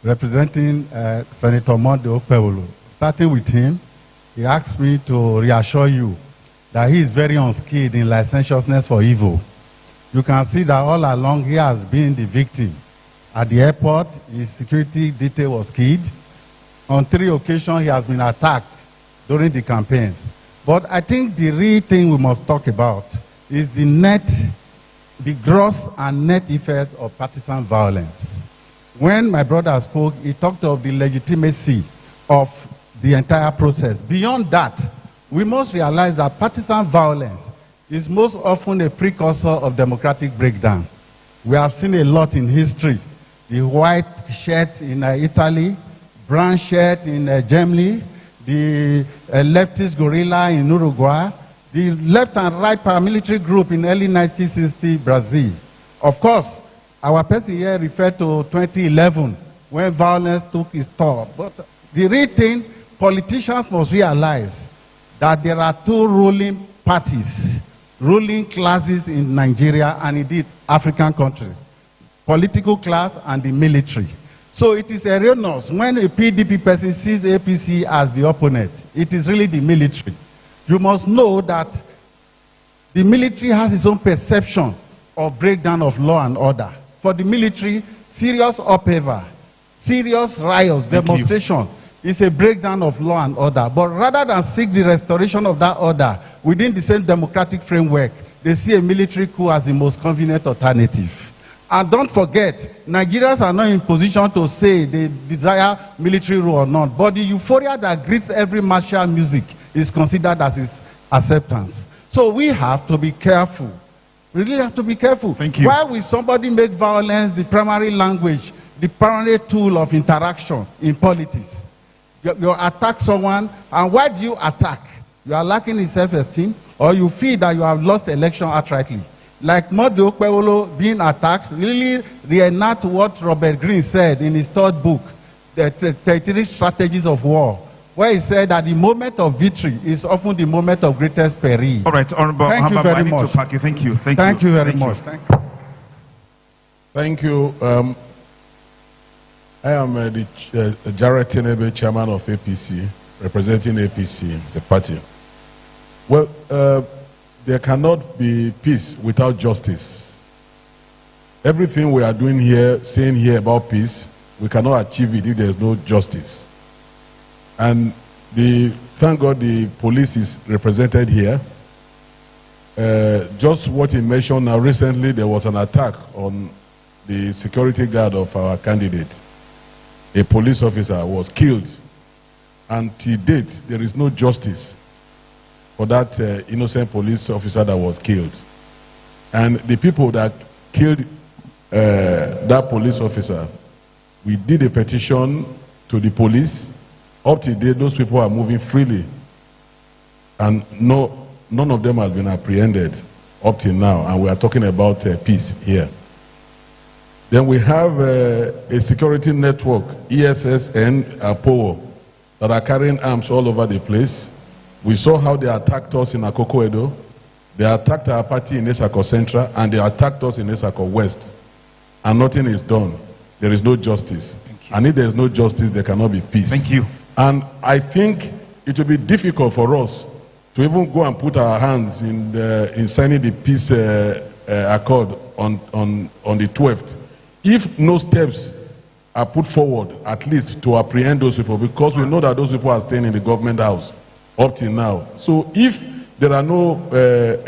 representing Senator Monday Okpebholo. Starting with him, he asked me to reassure you that he is very unskilled in licentiousness for evil. You can see that all along he has been the victim. At the airport, his security detail was killed. On 3 occasions, he has been attacked during the campaigns. But I think the real thing we must talk about is the gross and net effect of partisan violence. When my brother spoke, he talked of the legitimacy of the entire process. Beyond that, we must realize that partisan violence is most often a precursor of democratic breakdown. We have seen a lot in history. The white shirt in Italy, brown shirt in Germany, the leftist guerrilla in Uruguay, the left and right paramilitary group in early 1960 Brazil. Of course, our person here referred to 2011 when violence took its toll. But the real thing, politicians must realize that there are 2 ruling parties, ruling classes in Nigeria and indeed African countries, political class and the military. So it is erroneous when a PDP person sees APC as the opponent. It is really the military. You must know that the military has its own perception of breakdown of law and order. For the military, serious upheaval, serious riots, demonstration is a breakdown of law and order. But rather than seek the restoration of that order within the same democratic framework, they see a military coup as the most convenient alternative. And don't forget, Nigerians are not in position to say they desire military rule or not, but the euphoria that greets every martial music is considered as its acceptance. So we have to be careful. We really have to be careful. Thank you. Why will somebody make violence the primary language, the primary tool of interaction in politics? You attack someone, and why do you attack? You are lacking in self-esteem, or you feel that you have lost the election outrightly. Like Monday Okpebholo being attacked, really reenact what Robert Greene said in his 3rd book, The 33 Strategies of War, where he said that the moment of victory is often the moment of greatest peril. All right, Honorable Thank you very much. Thank you. Thank you. Thank you very much. Thank you. I am the Jared Tenebe, chairman of APC, representing APC as a party. Well, there cannot be peace without justice. Everything we are doing here, saying here about peace, we cannot achieve it if there is no justice. And thank God the police is represented here. just what he mentioned now, recently there was an attack on the security guard of our candidate. A police officer was killed. And to date, there is no justice for that innocent police officer that was killed. And the people that killed that police officer, we did a petition to the police. Up to date, those people are moving freely. And none of them has been apprehended up till now. And we are talking about peace here. Then we have a security network, ESS and APOO, that are carrying arms all over the place. We saw how they attacked us in Akoko Edo. They attacked our party in Esako Central, and they attacked us in Esako West. And nothing is done. There is no justice. And if there is no justice, there cannot be peace. Thank you. And I think it will be difficult for us to even go and put our hands in signing the peace accord on the 12th. If no steps are put forward, at least to apprehend those people, because we know that those people are staying in the government house up till now. So if there are no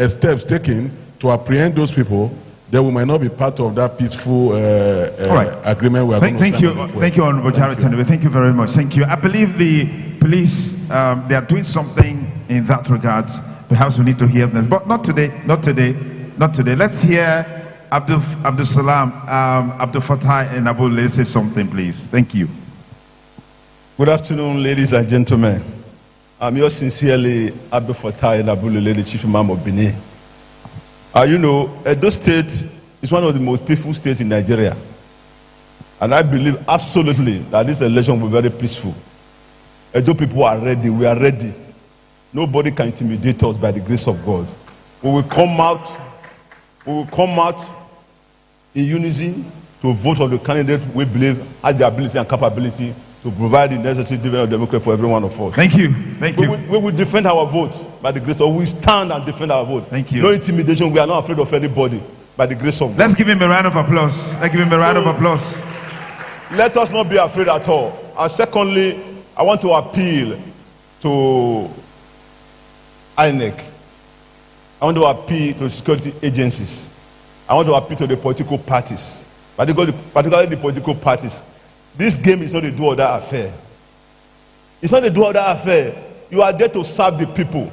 steps taken to apprehend those people, then we might not be part of that peaceful agreement we are going to sign. Thank you, Honorable Jared Tenebe. Thank you very much. Thank you. I believe the police, they are doing something in that regard. Perhaps we need to hear them, but not today, not today, not today. Let's hear Abdul Salam, Abdul Fattah and Abule say something, please. Thank you. Good afternoon, ladies and gentlemen. I'm yours sincerely, Abdul Fattah and Abule, the Chief Imam of Benin. You know, Edo State is one of the most peaceful states in Nigeria. And I believe absolutely that this election will be very peaceful. Edo people are ready, we are ready. Nobody can intimidate us by the grace of God. We will come out in unison to vote for the candidate we believe has the ability and capability to provide the necessary dividend of democracy for every one of us. Thank you. Thank you. We will defend our votes by the grace of God. We stand and defend our vote. Thank you. No intimidation. We are not afraid of anybody by the grace of God. Let's give him a round of applause. Let's give him a round of applause. Let us not be afraid at all. And secondly, I want to appeal to INEC. I want to appeal to security agencies. I want to appeal to the political parties, particularly the political parties. This game is not a do-or-die affair. It's not a do-or-die affair. You are there to serve the people.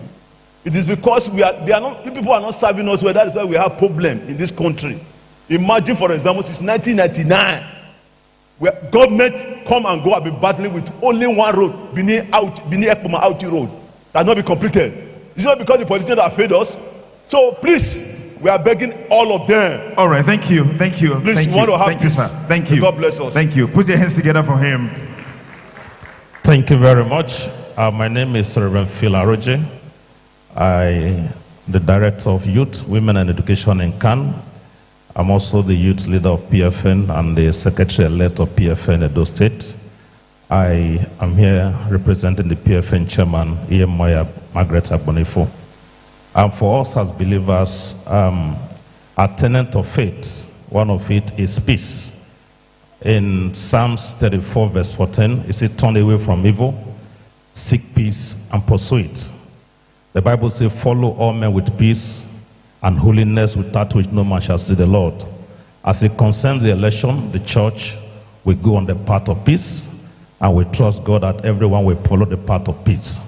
It is because people are not serving us well. That is why we have problem in this country. Imagine, for example, since 1999, where government come and go have been battling with only one road, Benin Ekpoma Auti Road, that has not been completed. It's not because the politicians have failed us. So please, we are begging all of them. All right, thank you, thank you. Please, thank we want to have thank you, sir. Thank you. God bless us. Thank you. Put your hands together for him. Thank you very much. My name is Reverend Phil Aroje. I the Director of Youth, Women and Education in Cannes. I'm also the youth leader of PFN and the Secretary-elect of PFN Edo State. I am here representing the PFN Chairman, Moya Margaret Abonifo. For us as believers, a tenet of faith, one of it is peace. In Psalms 34 verse 14, it says, turn away from evil, seek peace and pursue it. The Bible says, follow all men with peace and holiness, without which no man shall see the Lord. As it concerns the election, the church will go on the path of peace, and we trust God that everyone will follow the path of peace.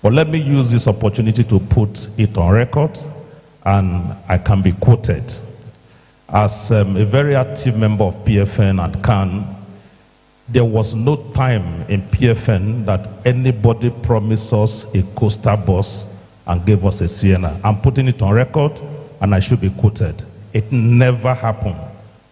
But let me use this opportunity to put it on record, and I can be quoted. As a very active member of PFN at Cannes, there was no time in PFN that anybody promised us a coastal bus and gave us a Sienna. I'm putting it on record, and I should be quoted. It never happened.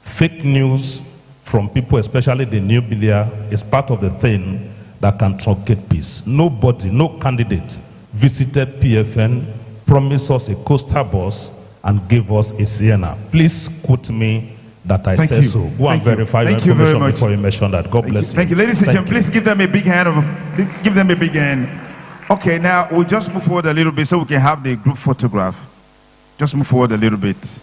Fake news from people, especially the new media, is part of the thing that can truncate peace. Nobody, no candidate visited PFN, promised us a coastal bus, and gave us a Sienna. Please quote me that I said so. Go and verify your information before you mention that. God bless you. Thank you. Ladies and gentlemen, please give them a big hand. Give them a big hand. Okay, now we'll just move forward a little bit so we can have the group photograph. Just move forward a little bit.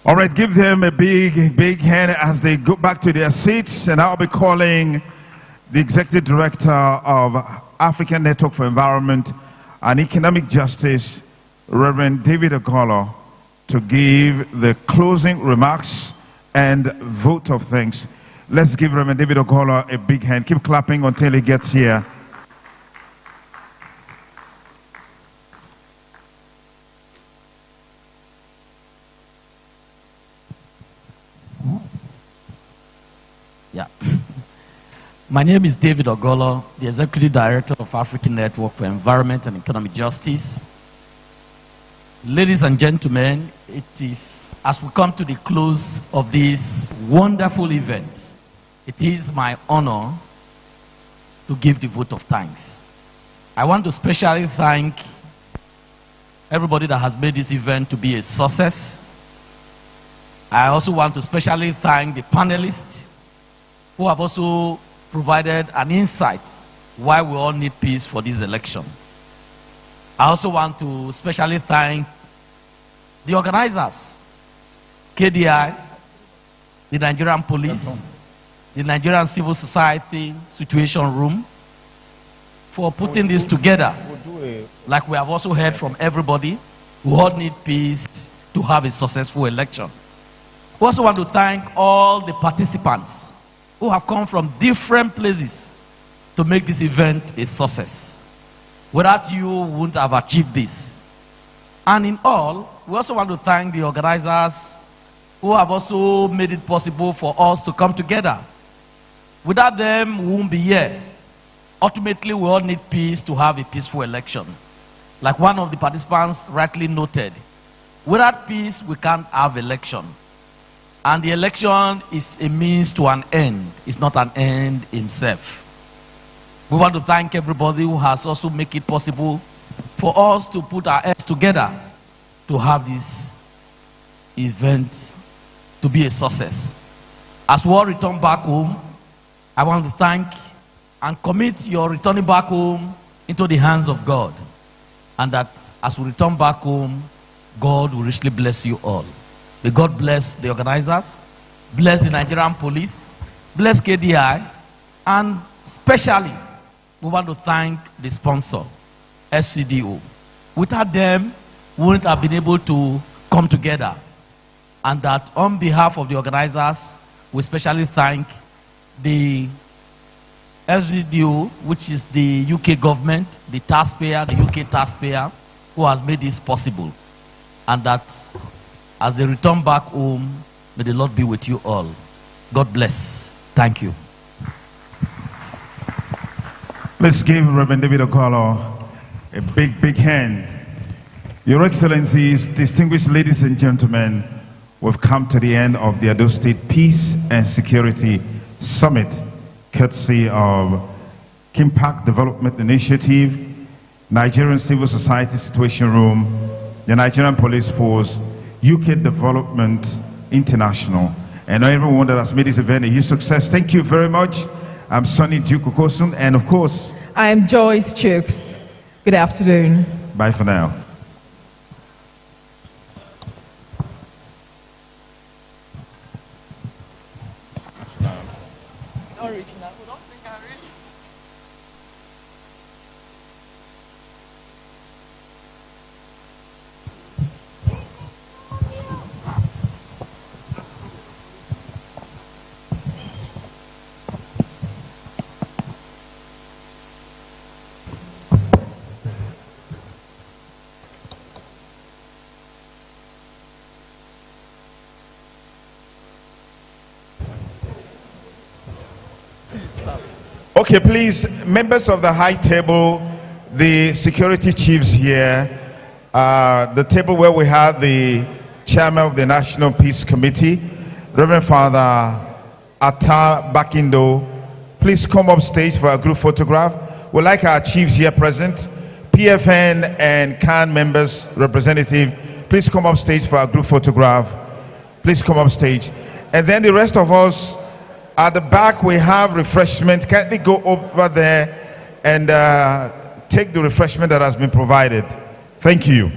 All right, give them a big hand as they go back to their seats, and I'll be calling the Executive Director of African Network for Environment and Economic Justice, Reverend David Ogolo, to give the closing remarks and vote of thanks. Let's give Reverend David Ogolo a big hand. Keep clapping until he gets here. Yeah. My name is David Ogolo, the Executive Director of African Network for Environment and Economic Justice. Ladies and gentlemen, it is, as we come to the close of this wonderful event, it is my honor to give the vote of thanks. I want to specially thank everybody that has made this event to be a success. I also want to specially thank the panelists who have also provided an insight why we all need peace for this election. I also want to specially thank the organizers, KDI, the Nigerian Police, the Nigerian Civil Society Situation Room, for putting this together. Like we have also heard from everybody, we all need peace to have a successful election. We also want to thank all the participants who have come from different places to make this event a success. Without you, we wouldn't have achieved this. And in all, we also want to thank the organizers who have also made it possible for us to come together. Without them, we won't be here. Ultimately, we all need peace to have a peaceful election. Like one of the participants rightly noted, without peace, we can't have election. And the election is a means to an end. It's not an end in itself. We want to thank everybody who has also made it possible for us to put our heads together to have this event to be a success. As we all return back home, I want to thank and commit your returning back home into the hands of God. And that as we return back home, God will richly bless you all. May God bless the organizers, bless the Nigerian Police, bless KDI, and especially we want to thank the sponsor, SCDO. Without them, we wouldn't have been able to come together. And that on behalf of the organizers, we especially thank the SCDO, which is the UK government, the taxpayer, the UK taxpayer, who has made this possible. And that as they return back home, may the Lord be with you all. God bless. Thank you. Let's give Reverend David Ogolo a big hand. Your Excellencies, distinguished ladies and gentlemen, we've come to the end of the Edo State Peace and Security Summit, courtesy of Kimpact Development Initiative, Nigerian Civil Society Situation Room, the Nigerian Police Force, UK Development International, and everyone that has made this event a huge success. Thank you very much. I'm Sonny Duke Okosun, and of course, I am Joyce Chooks. Good afternoon. Bye for now. Okay, please, members of the high table, the security chiefs here, the table where we have the chairman of the National Peace Committee, Reverend Father Atta Bakindo, please come up stage for a group photograph. We'd like our chiefs here present, PFN and CAN members, representative, please come up stage for a group photograph. Please come up stage. And then the rest of us, at the back, we have refreshment. Can we go over there and take the refreshment that has been provided? Thank you.